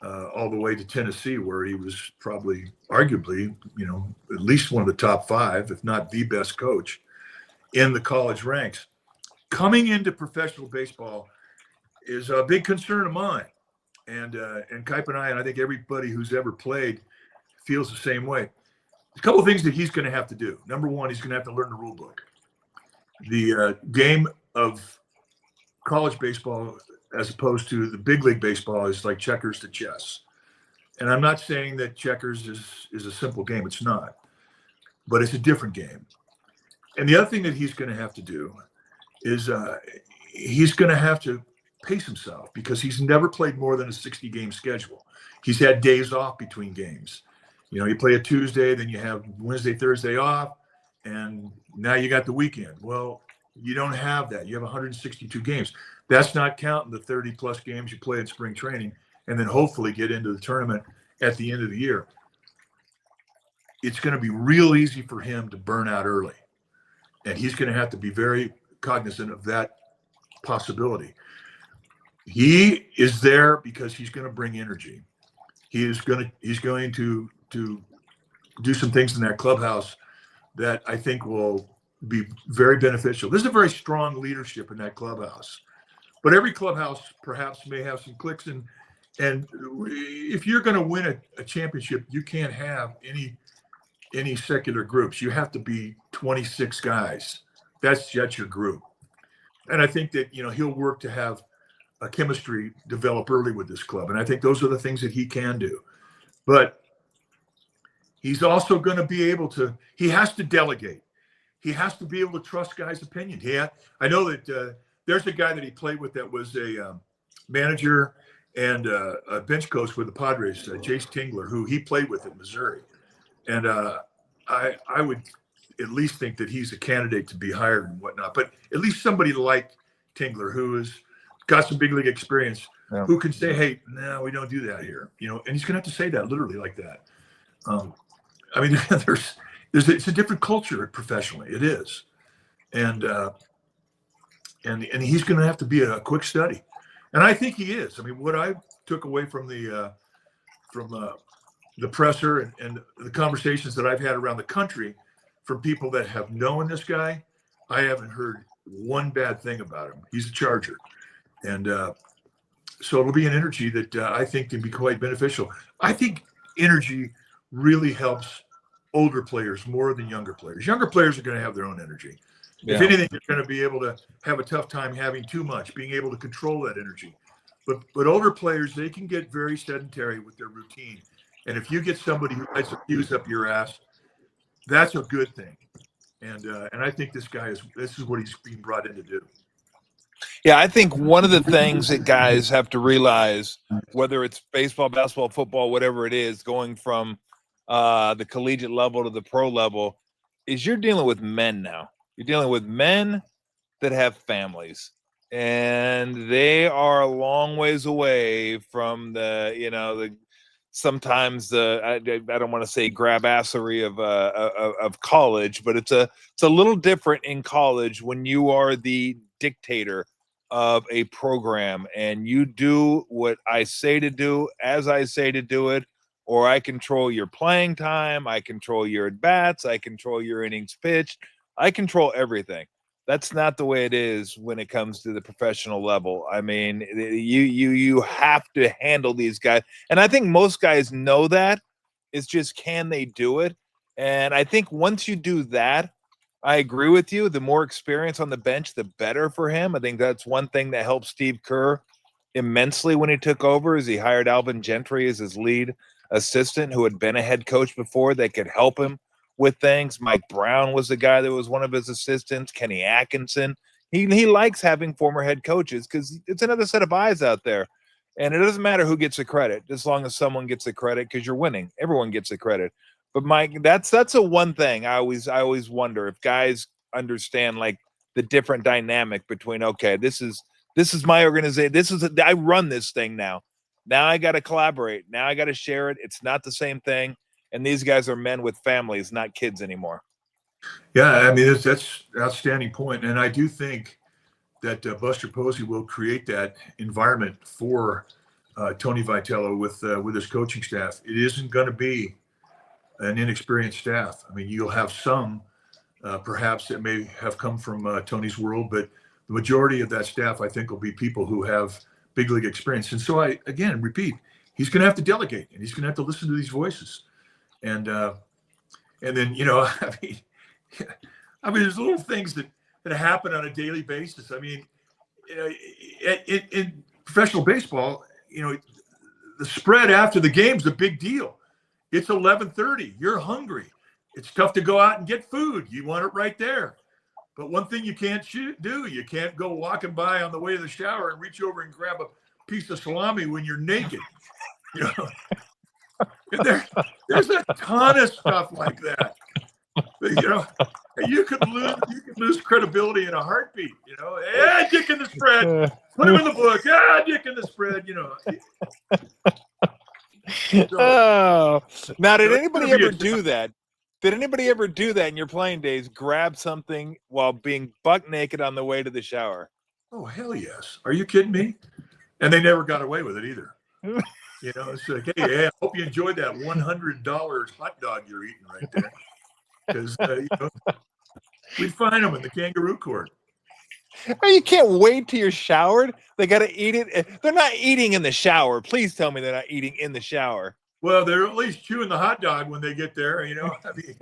Speaker 2: all the way to Tennessee, where he was probably arguably, at least one of the top 5, if not the best coach in the college ranks. Coming into professional baseball is a big concern of mine. And Kipe and I think everybody who's ever played feels the same way. A couple of things that he's going to have to do. Number one, he's going to have to learn the rule book. The game of college baseball, as opposed to the big league baseball, is like checkers to chess. And I'm not saying that checkers is a simple game. It's not. But it's a different game. And the other thing that he's going to have to do is he's going to have to pace himself, because he's never played more than a 60-game schedule. He's had days off between games. You play a Tuesday, then you have Wednesday, Thursday off, and now you got the weekend. Well, you don't have that. You have 162 games. That's not counting the 30-plus games you play in spring training and then hopefully get into the tournament at the end of the year. It's going to be real easy for him to burn out early, and he's going to have to be very cognizant of that possibility. He is there because he's going to bring energy. He's going to do some things in that clubhouse that I think will be very beneficial. There's a very strong leadership in that clubhouse, but every clubhouse perhaps may have some cliques. And if you're going to win a championship, you can't have any secular groups. You have to be 26 guys. That's your group. And I think that, he'll work to have a chemistry develop early with this club. And I think those are the things that he can do. But he's also going to be able to, he has to delegate. He has to be able to trust guys' opinion. I know that there's a guy that he played with that was a manager and a bench coach with the Padres, Jace Tingler, who he played with in Missouri. And I would at least think that he's a candidate to be hired and whatnot. But at least somebody like Tingler, who has got some big league experience, who can say, hey, no, we don't do that here. And he's going to have to say that literally like that. I mean, it's a different culture professionally. It is, and he's going to have to be a quick study, and I think he is. I mean, what I took away from the presser and the conversations that I've had around the country from people that have known this guy, I haven't heard one bad thing about him. He's a Charger, and so it'll be an energy that I think can be quite beneficial. I think energy really helps older players more than younger players. Younger players are going to have their own energy. Yeah. If anything, they're going to be able to have a tough time having too much, being able to control that energy. But older players, they can get very sedentary with their routine. And if you get somebody who lights a fuse up your ass, that's a good thing. And I think this is what he's being brought in to do.
Speaker 1: Yeah, I think one of the things that guys have to realize, whether it's baseball, basketball, football, whatever it is, going from the collegiate level to the pro level, is you're dealing with men now. You're dealing with men that have families, and they are a long ways away from sometimes I don't want to say grabassery of college, but it's a little different in college when you are the dictator of a program and you do what I say to do as I say to do it, or I control your playing time, I control your at bats, I control your innings pitched, I control everything. That's not the way it is when it comes to the professional level. I mean, you have to handle these guys. And I think most guys know that. It's just, can they do it? And I think once you do that, I agree with you. The more experience on the bench, the better for him. I think that's one thing that helped Steve Kerr immensely when he took over, is he hired Alvin Gentry as his lead assistant, who had been a head coach before, that could help him with things. Mike Brown was the guy that was one of his assistants. Kenny Atkinson. He likes having former head coaches because it's another set of eyes out there. And it doesn't matter who gets the credit, as long as someone gets the credit, because you're winning. Everyone gets the credit. But Mike, that's a one thing I always wonder if guys understand, like, the different dynamic between, okay, this is my organization. I run this thing now. Now I got to collaborate. Now I got to share it. It's not the same thing. And these guys are men with families, not kids anymore.
Speaker 2: Yeah, I mean, that's an outstanding point. And I do think that Buster Posey will create that environment for Tony Vitello with his coaching staff. It isn't going to be an inexperienced staff. I mean, you'll have some, perhaps, that may have come from Tony's world, but the majority of that staff, I think, will be people who have big league experience. And so I, again, repeat, he's going to have to delegate, and he's going to have to listen to these voices. And then, I mean, there's little things that happen on a daily basis. I mean, in professional baseball, the spread after the game's a big deal. It's 11:30. You're hungry. It's tough to go out and get food. You want it right there. But one thing you can't do, you can't go walking by on the way to the shower and reach over and grab a piece of salami when you're naked. There's a ton of stuff like that. You could lose credibility in a heartbeat. Dick in the spread. Put him in the book. Dick in the spread.
Speaker 1: So, now, did anybody ever do that? Did anybody ever do that in your playing days? Grab something while being buck naked on the way to the shower?
Speaker 2: Oh, hell yes. Are you kidding me? And they never got away with it either. It's like, hey, I hope you enjoyed that $100 hot dog you're eating right there. Because we'd find them in the kangaroo court.
Speaker 1: Oh, you can't wait till you're showered. They got to eat it. They're not eating in the shower. Please tell me they're not eating in the shower.
Speaker 2: Well, they're at least chewing the hot dog when they get there. I mean,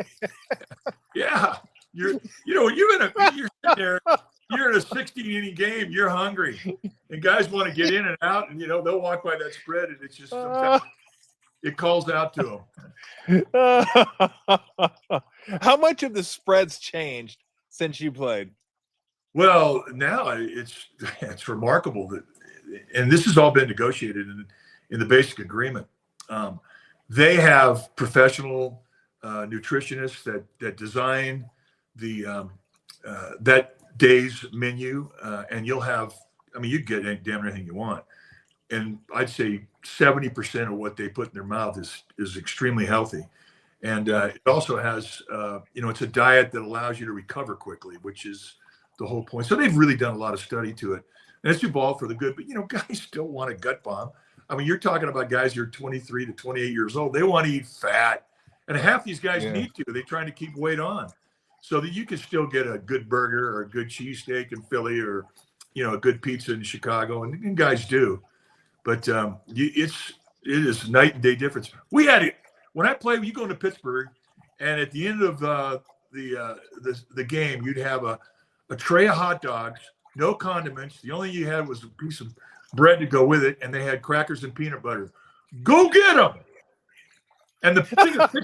Speaker 2: yeah. You're sitting there. You're in a 16-inning game. You're hungry, and guys want to get in and out, and they'll walk by that spread, and it's just sometimes it calls out to them.
Speaker 1: How much of the spreads changed since you played?
Speaker 2: Well, now it's remarkable that, and this has all been negotiated in the basic agreement. They have professional nutritionists that design the that day's menu, and you'll have, you get damn anything you want. And I'd say 70% of what they put in their mouth is extremely healthy. And it also has, it's a diet that allows you to recover quickly, which is the whole point. So they've really done a lot of study to it. And it's evolved for the good. But, guys still want a gut bomb. I mean, you're talking about guys who are 23 to 28 years old. They want to eat fat. And half these guys need to. They're trying to keep weight on. So that you can still get a good burger or a good cheesesteak in Philly or, a good pizza in Chicago. And guys do. But it is night and day difference. We had it. When I play, you go into Pittsburgh, and at the end of the game, you'd have a tray of hot dogs, no condiments. The only thing you had was a piece of bread to go with it, and they had crackers and peanut butter. Go get them! And the thing that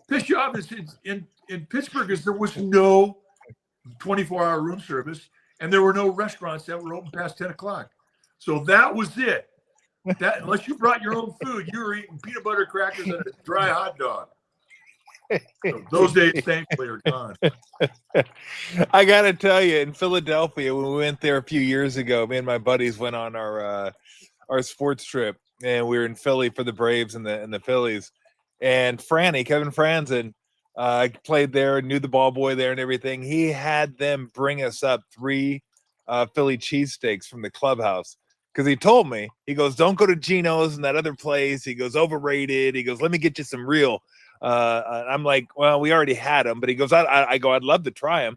Speaker 2: pissed you off is in Pittsburgh is there was no 24-hour room service, and there were no restaurants that were open past 10 o'clock. So that was it. That unless you brought your own food, you were eating peanut butter crackers and a dry hot dog. So those days, thankfully, are gone.
Speaker 1: I gotta tell you, in Philadelphia, when we went there a few years ago, me and my buddies went on our sports trip, and we were in Philly for the Braves and the Phillies. And Kevin Franzen, played there, knew the ball boy there and everything. He had them bring us up 3 Philly cheesesteaks from the clubhouse. Because he told me, he goes, don't go to Gino's and that other place. He goes, overrated. He goes, let me get you some real. I'm like, well, we already had them. But he goes, I go, I'd love to try them.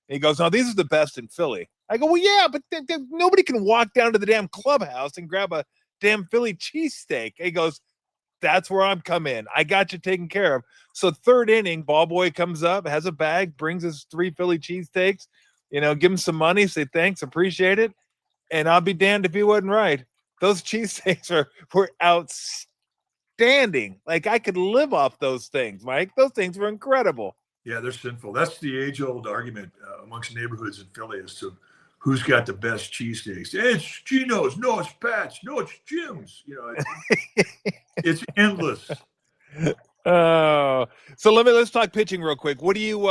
Speaker 1: And he goes, no, these are the best in Philly. I go, well, yeah, but nobody can walk down to the damn clubhouse and grab a damn Philly cheesesteak. He goes, that's where I'm come in. I got you taken care of. So 3rd inning, ball boy comes up, has a bag, brings us 3 Philly cheesesteaks, give him some money, say thanks, appreciate it. And I'll be damned if he wasn't right. Those cheesesteaks were outstanding. Like, I could live off those things, Mike. Those things were incredible.
Speaker 2: Yeah, they're sinful. That's the age-old argument amongst neighborhoods in Philly as to who's got the best cheesesteaks. Hey, it's Gino's. No, it's Pat's. No, it's Jim's. It's endless.
Speaker 1: Oh, so let's talk pitching real quick. What do you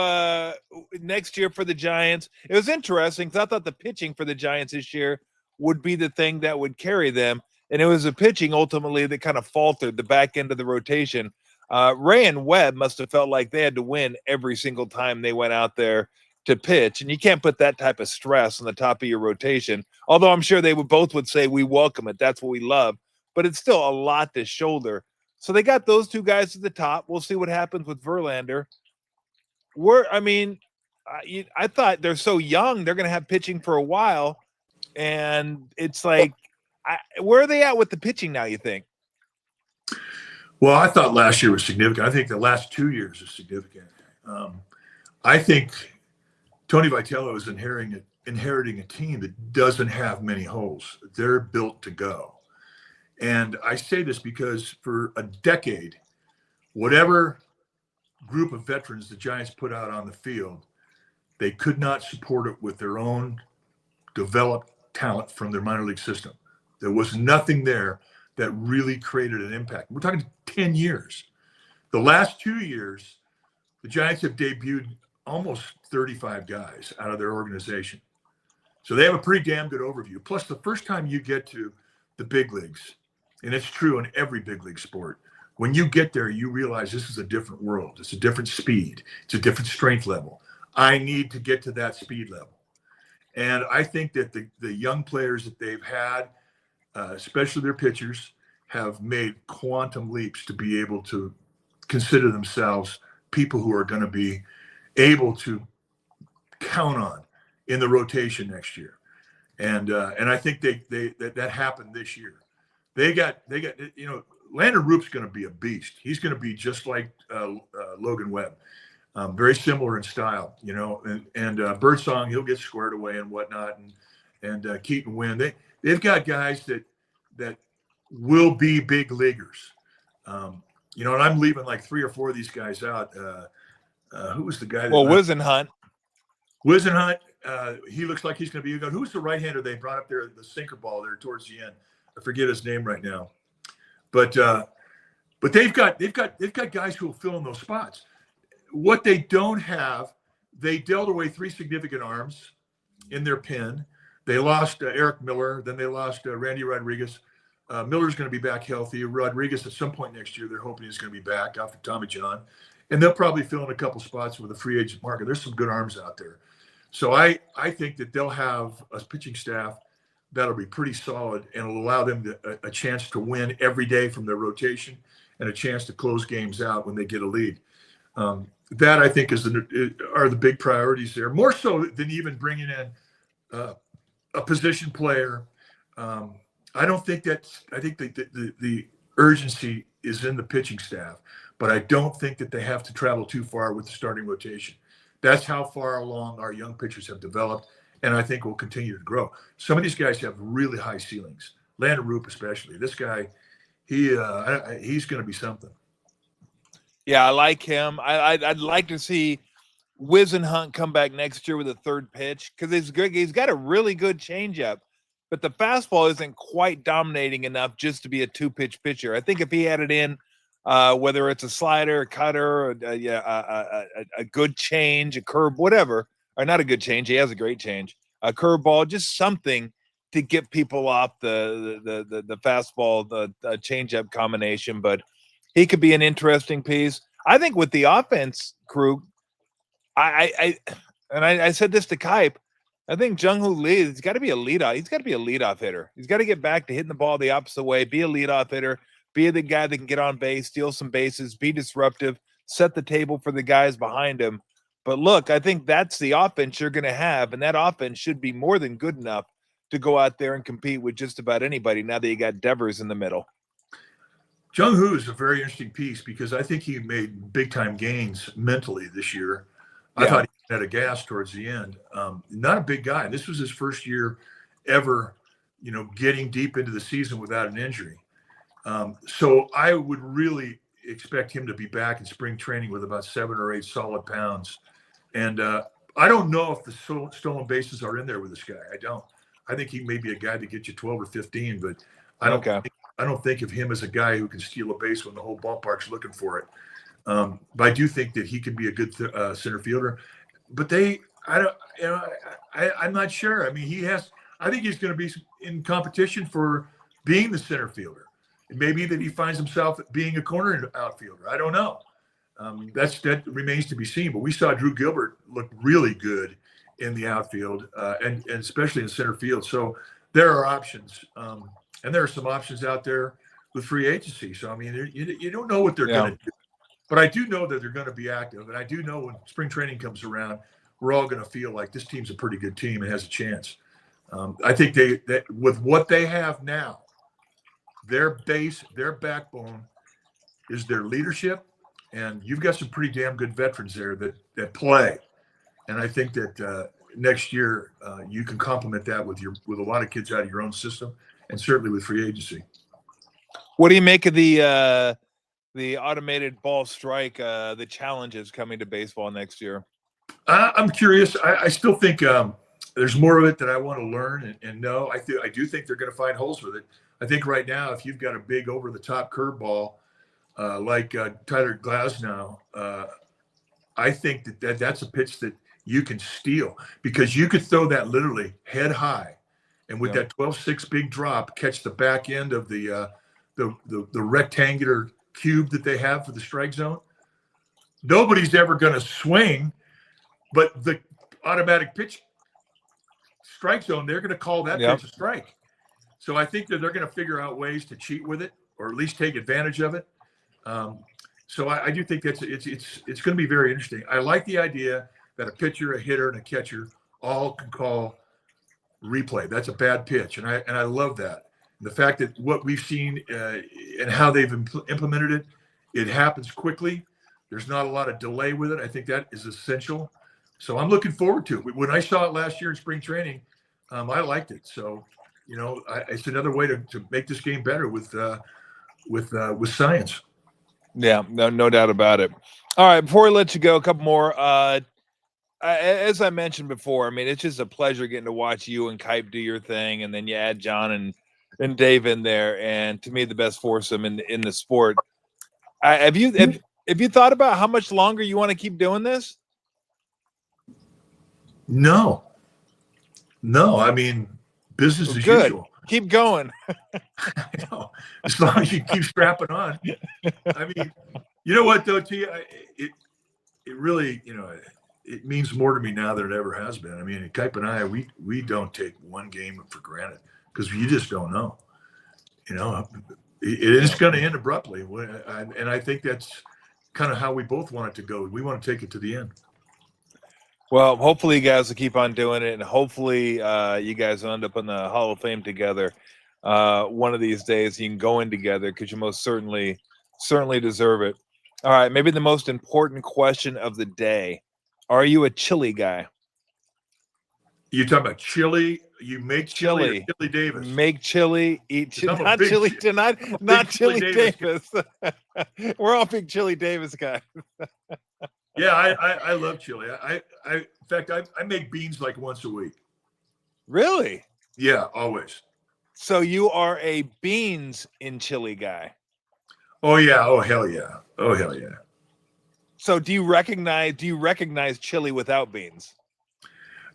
Speaker 1: next year for the Giants? It was interesting because I thought the pitching for the Giants this year would be the thing that would carry them, and it was the pitching ultimately that kind of faltered the back end of the rotation. Ray and Webb must have felt like they had to win every single time they went out there to pitch, and you can't put that type of stress on the top of your rotation. Although I'm sure they would say we welcome it. That's what we love, but it's still a lot to shoulder. So they got those 2 guys at the top. We'll see what happens with Verlander. I thought they're so young, they're going to have pitching for a while. And it's like, where are they at with the pitching now, you think?
Speaker 2: Well, I thought last year was significant. I think the last 2 years are significant. I think Tony Vitello is inheriting a team that doesn't have many holes. They're built to go. And I say this because for a decade, whatever group of veterans the Giants put out on the field, they could not support it with their own developed talent from their minor league system. There was nothing there that really created an impact. We're talking 10 years. The last 2 years, the Giants have debuted almost 35 guys out of their organization. So they have a pretty damn good overview. Plus, the first time you get to the big leagues, and it's true in every big league sport, when you get there, you realize this is a different world. It's a different speed. It's a different strength level. I need to get to that speed level. And I think that the young players that they've had, especially their pitchers, have made quantum leaps to be able to consider themselves people who are going to be able to count on in the rotation next year. And I think that happened this year. They got Lander Roop's going to be a beast. He's going to be just like Logan Webb, very similar in style, and Birdsong, he'll get squared away and whatnot, and Keaton Wynn. They've got guys that will be big leaguers, and I'm leaving like 3 or 4 of these guys out. Who was the guy?
Speaker 1: Wisenhunt.
Speaker 2: He looks like he's going to be a good. Who's the right-hander they brought up there, the sinker ball there towards the end? I forget his name right now, but they've got guys who will fill in those spots. What they don't have, they dealt away 3 significant arms in their pen. They lost Eric Miller, then they lost Randy Rodriguez. Miller's going to be back healthy. Rodriguez at some point next year, they're hoping he's going to be back after Tommy John. And they'll probably fill in a couple spots with a free agent market. There's some good arms out there. So I think that they'll have a pitching staff that'll be pretty solid and will allow them a chance to win every day from their rotation and a chance to close games out when they get a lead. That I think are the big priorities there, more so than even bringing in a position player. I think the urgency is in the pitching staff, but I don't think that they have to travel too far with the starting rotation. That's how far along our young pitchers have developed, and I think will continue to grow. Some of these guys have really high ceilings. Landon Roop especially. This guy, he's going to be something.
Speaker 1: Yeah, I like him. I'd like to see Wisenhunt come back next year with a third pitch because he's got a really good changeup, but the fastball isn't quite dominating enough just to be a two-pitch pitcher. I think if he added in whether it's a slider, a cutter, a good change, a curve, whatever, or not a good change, he has a great change, a curveball, just something to get people off the fastball, the changeup combination. But he could be an interesting piece. I think with the offense, Krug, I said this to Kipe. I think Jung-Hoo Lee has got to be a leadoff. He's got to be a leadoff hitter. He's got to get back to hitting the ball the opposite way, be a leadoff hitter, be the guy that can get on base, steal some bases, be disruptive, set the table for the guys behind him. But look, I think that's the offense you're going to have, and that offense should be more than good enough to go out there and compete with just about anybody now that you got Devers in the middle.
Speaker 2: Jung-Hoo is a very interesting piece because I think he made big-time gains mentally this year. I thought he had a gas towards the end. Not a big guy. This was his first year ever, getting deep into the season without an injury. So I would really expect him to be back in spring training with about 7 or 8 solid pounds. And I don't know if the stolen bases are in there with this guy. I don't. I think he may be a guy to get you 12 or 15, but I don't think of him as a guy who can steal a base when the whole ballpark's looking for it. But I do think that he could be a good center fielder. But I'm not sure. I mean, I think he's going to be in competition for being the center fielder. It may be that he finds himself being a corner outfielder. I don't know. That remains to be seen. But we saw Drew Gilbert look really good in the outfield and especially in center field. So there are options. And there are some options out there with free agency. So, I mean, you don't know what they're going to do. But I do know that they're going to be active. And I do know when spring training comes around, we're all going to feel like this team's a pretty good team and has a chance. I think that with what they have now, their base, their backbone is their leadership. And you've got some pretty damn good veterans there that play. And I think that next year you can complement that with a lot of kids out of your own system and certainly with free agency.
Speaker 1: What do you make of the automated ball strike, the challenges coming to baseball next year?
Speaker 2: I'm curious. I still think there's more of it that I want to learn and know. I do think they're going to find holes with it. I think right now, if you've got a big over-the-top curveball like Tyler Glasnow, I think that's a pitch that you can steal because you could throw that literally head high, and with that 12-6 big drop, catch the back end of the rectangular cube that they have for the strike zone. Nobody's ever going to swing, but the automatic pitch strike zone, they're going to call that pitch a strike. So I think that they're going to figure out ways to cheat with it or at least take advantage of it. So I do think it's going to be very interesting. I like the idea that a pitcher, a hitter, and a catcher all can call replay. That's a bad pitch, and I love that. The fact that what we've seen and how they've implemented it, it happens quickly. There's not a lot of delay with it. I think that is essential. So I'm looking forward to it. When I saw it last year in spring training, I liked it. So, it's another way to make this game better with science.
Speaker 1: Yeah, no doubt about it. All right, before we let you go, a couple more. As I mentioned before, I mean, it's just a pleasure getting to watch you and Kipe do your thing, and then you add John and Dave in there, and to me, the best foursome in the sport. Have you thought about how much longer you want to keep doing this?
Speaker 2: No. I mean, business as usual.
Speaker 1: Keep going.
Speaker 2: You know, as long as you keep strapping on. I mean, you know what though, T, it really, it means more to me now than it ever has been. I mean, Kipe and I, we don't take one game for granted because you just don't know. It is going to end abruptly, and I think that's kind of how we both want it to go. We want to take it to the end.
Speaker 1: Well, hopefully you guys will keep on doing it, and hopefully you guys will end up in the Hall of Fame together one of these days. You can go in together because you most certainly deserve it. All right, maybe the most important question of the day: are you a chili guy?
Speaker 2: You talking about chili? You make chili, or Chili Davis?
Speaker 1: Make chili, eat chili. Not chili tonight. Not Chili Davis. We're all big Chili Davis guys.
Speaker 2: Yeah, I love chili. In fact, I make beans like once a week.
Speaker 1: Really?
Speaker 2: Yeah, always.
Speaker 1: So you are a beans in chili guy.
Speaker 2: Oh yeah. Oh hell yeah. Oh hell yeah.
Speaker 1: So do you recognize chili without beans?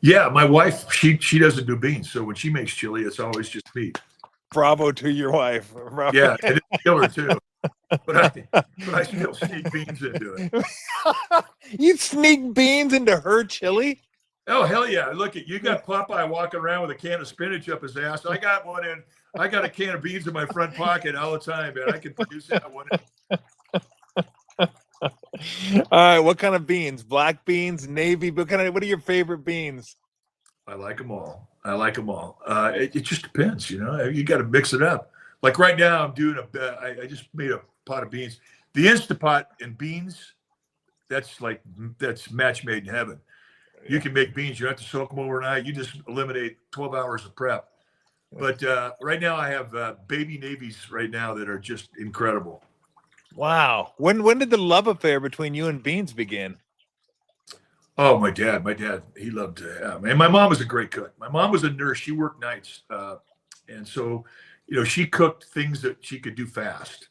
Speaker 2: Yeah, my wife, she doesn't do beans, so when she makes chili, it's always just meat.
Speaker 1: Bravo to your wife. Bravo.
Speaker 2: Yeah, and it's killer too. But I still sneak beans into it.
Speaker 1: You sneak beans into her chili?
Speaker 2: Oh hell yeah! Look at you got Popeye walking around with a can of spinach up his ass. I got one in. I got a can of beans in my front pocket all the time, man. I can produce that one.
Speaker 1: All right, what kind of beans? Black beans, navy. What are your favorite beans?
Speaker 2: I like them all. It just depends, You got to mix it up. Like right now, I'm doing I just made a pot of beans. The Instapot and beans, that's match made in heaven. You can make beans. You don't have to soak them overnight. You just eliminate 12 hours of prep. But right now, I have baby navies right now that are just incredible.
Speaker 1: Wow. When did the love affair between you and beans begin?
Speaker 2: Oh, my dad, he loved and my mom was a great cook. My mom was a nurse. She worked nights. And so, she cooked things that she could do fast.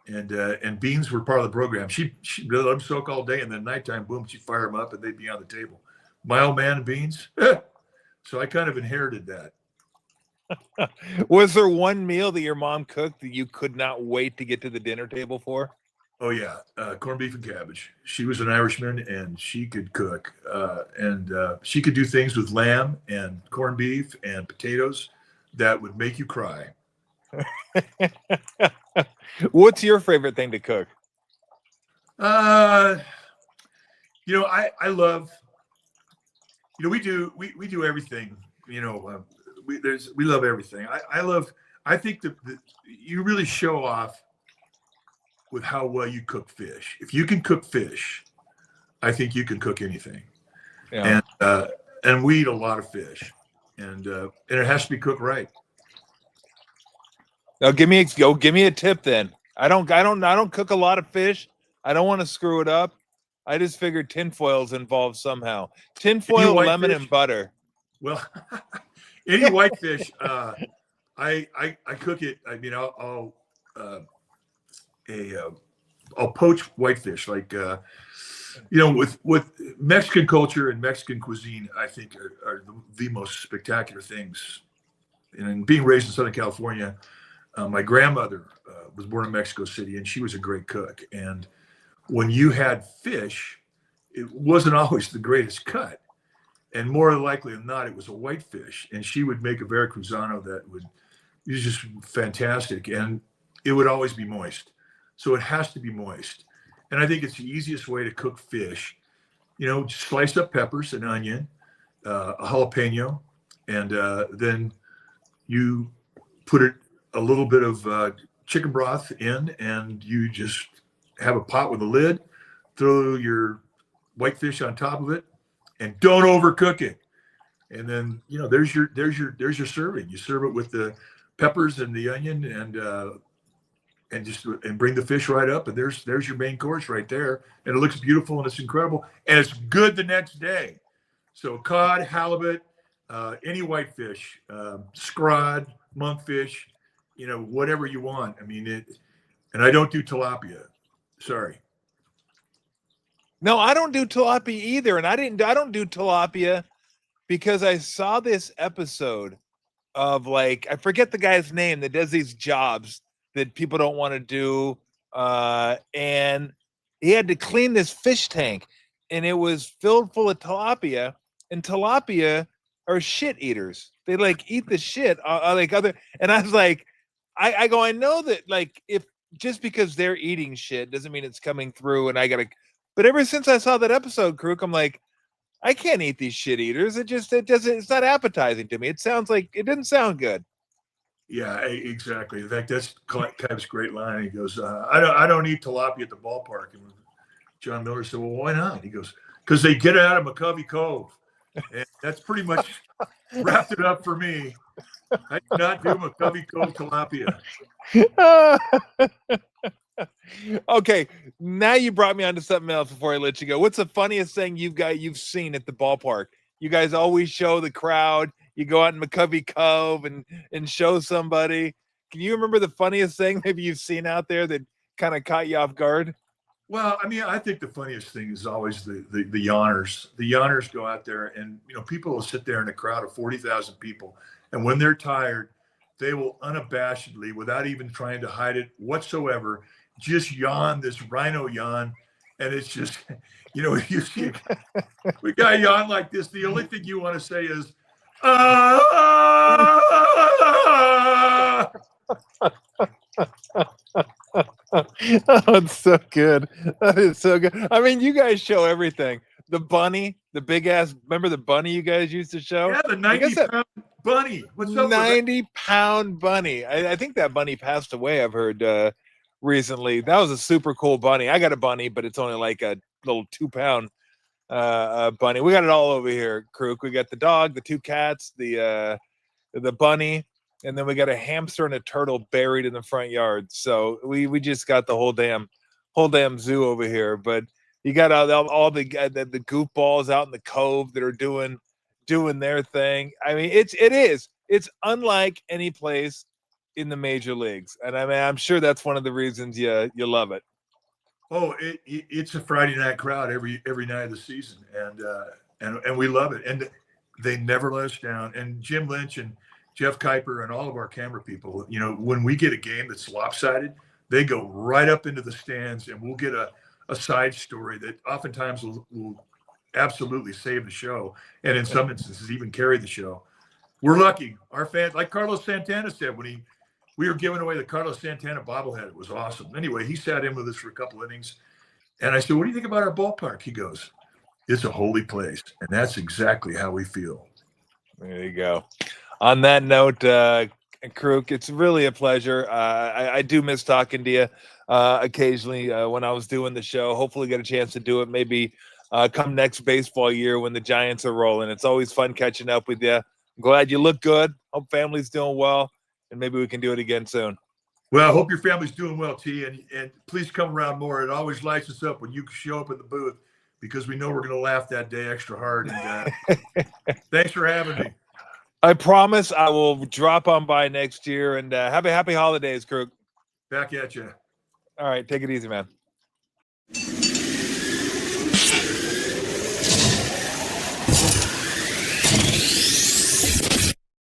Speaker 2: And beans were part of the program. She let them soak all day, and then nighttime, boom, she'd fire them up, and they'd be on the table. My old man and beans. So I kind of inherited that.
Speaker 1: Was there one meal that your mom cooked that you could not wait to get to the dinner table for?
Speaker 2: Oh yeah, corned beef and cabbage. She was an Irishman, and she could cook, and she could do things with lamb and corned beef and potatoes that would make you cry.
Speaker 1: What's your favorite thing to cook?
Speaker 2: I love. We do everything. We love everything. I think that you really show off with how well you cook fish. If you can cook fish, I think you can cook anything. Yeah. And we eat a lot of fish, and it has to be cooked right.
Speaker 1: Now give me a tip then. I don't cook a lot of fish. I don't want to screw it up. I just figured tinfoil's involved somehow. Tinfoil, lemon, and butter.
Speaker 2: Well, any whitefish, I cook it. I mean, I'll poach whitefish, like with Mexican culture and Mexican cuisine. I think are the most spectacular things. And being raised in Southern California, my grandmother was born in Mexico City, and she was a great cook. And when you had fish, it wasn't always the greatest cut. And more likely than not, it was a whitefish. And she would make a veracruzano that was just fantastic. And it would always be moist. So it has to be moist. And I think it's the easiest way to cook fish. Slice up peppers, an onion, a jalapeno, and then you put a little bit of chicken broth in, and you just have a pot with a lid, throw your whitefish on top of it, and don't overcook it. And then there's your serving. You serve it with the peppers and the onion, and bring the fish right up, and there's your main course right there, and it looks beautiful and it's incredible, and it's good the next day. So cod, halibut, any whitefish, scrod, monkfish, whatever you want. I mean it. And I don't do tilapia. Sorry.
Speaker 1: No, I don't do tilapia either, and I don't do tilapia because I saw this episode of like, I forget the guy's name that does these jobs that people don't want to do. And he had to clean this fish tank, and it was filled full of tilapia, and tilapia are shit eaters. They like eat the shit like other. And I was like, I go, I know that like if just because they're eating shit doesn't mean it's coming through, and I gotta. But ever since I saw that episode, Kruk, I'm like, I can't eat these shit eaters. It doesn't. It's not appetizing to me. It sounds like it didn't sound good.
Speaker 2: Yeah, exactly. In fact, that's Kev's great line. He goes, I don't eat tilapia at the ballpark. And John Miller said, well, why not? He goes, because they get it out of McCovey Cove. And that's pretty much wrapped it up for me. I do not do McCovey Cove tilapia.
Speaker 1: Okay, now you brought me onto something else before I let you go. What's the funniest thing you've seen at the ballpark? You guys always show the crowd. You go out in McCovey Cove and show somebody. Can you remember the funniest thing maybe you've seen out there that kind of caught you off guard?
Speaker 2: Well, I mean, I think the funniest thing is always the yawners. The yawners go out there, and people will sit there in a crowd of 40,000 people, and when they're tired, they will unabashedly, without even trying to hide it whatsoever, just yawn this rhino yawn, and it's just, if you see we got yawn like this, the only thing you want to say is,
Speaker 1: Oh, it's so good. That is so good. I mean, you guys show everything. The bunny, the big ass. Remember the bunny you guys used to show?
Speaker 2: Yeah, the 90-pound bunny. What's up with that?
Speaker 1: 90-pound bunny. I think that bunny passed away. I've heard recently. That was a super cool bunny. I got a bunny, but it's only like a little 2-pound bunny. We got it all over here, Kruk. We got the dog, the 2 cats, the bunny, and then we got a hamster and a turtle buried in the front yard. So we just got the whole damn zoo over here. But you got all the goofballs out in the cove that are doing their thing. I mean, it's unlike any place in the major leagues, and I mean, I'm sure that's one of the reasons you love it.
Speaker 2: Oh, it's a Friday night crowd every night of the season, and we love it, and they never let us down. And Jim Lynch and Jeff Kuiper and all of our camera people, when we get a game that's lopsided, they go right up into the stands, and we'll get a side story that oftentimes will absolutely save the show, and in some instances even carry the show. We're lucky. Our fans, like Carlos Santana said when we were giving away the Carlos Santana bobblehead. It was awesome. Anyway, he sat in with us for a couple innings, and I said, what do you think about our ballpark? He goes, it's a holy place, and that's exactly how we feel.
Speaker 1: There you go. On that note, Kruk, it's really a pleasure. I do miss talking to you occasionally when I was doing the show. Hopefully get a chance to do it maybe come next baseball year when the Giants are rolling. It's always fun catching up with you. I'm glad you look good. Hope family's doing well, and maybe we can do it again soon.
Speaker 2: Well, I hope your family's doing well, T, and please come around more. It always lights us up when you show up at the booth because we know we're going to laugh that day extra hard. And thanks for having me.
Speaker 1: I promise I will drop on by next year, and have a happy holidays, Kruk.
Speaker 2: Back at you.
Speaker 1: All right, take it easy, man.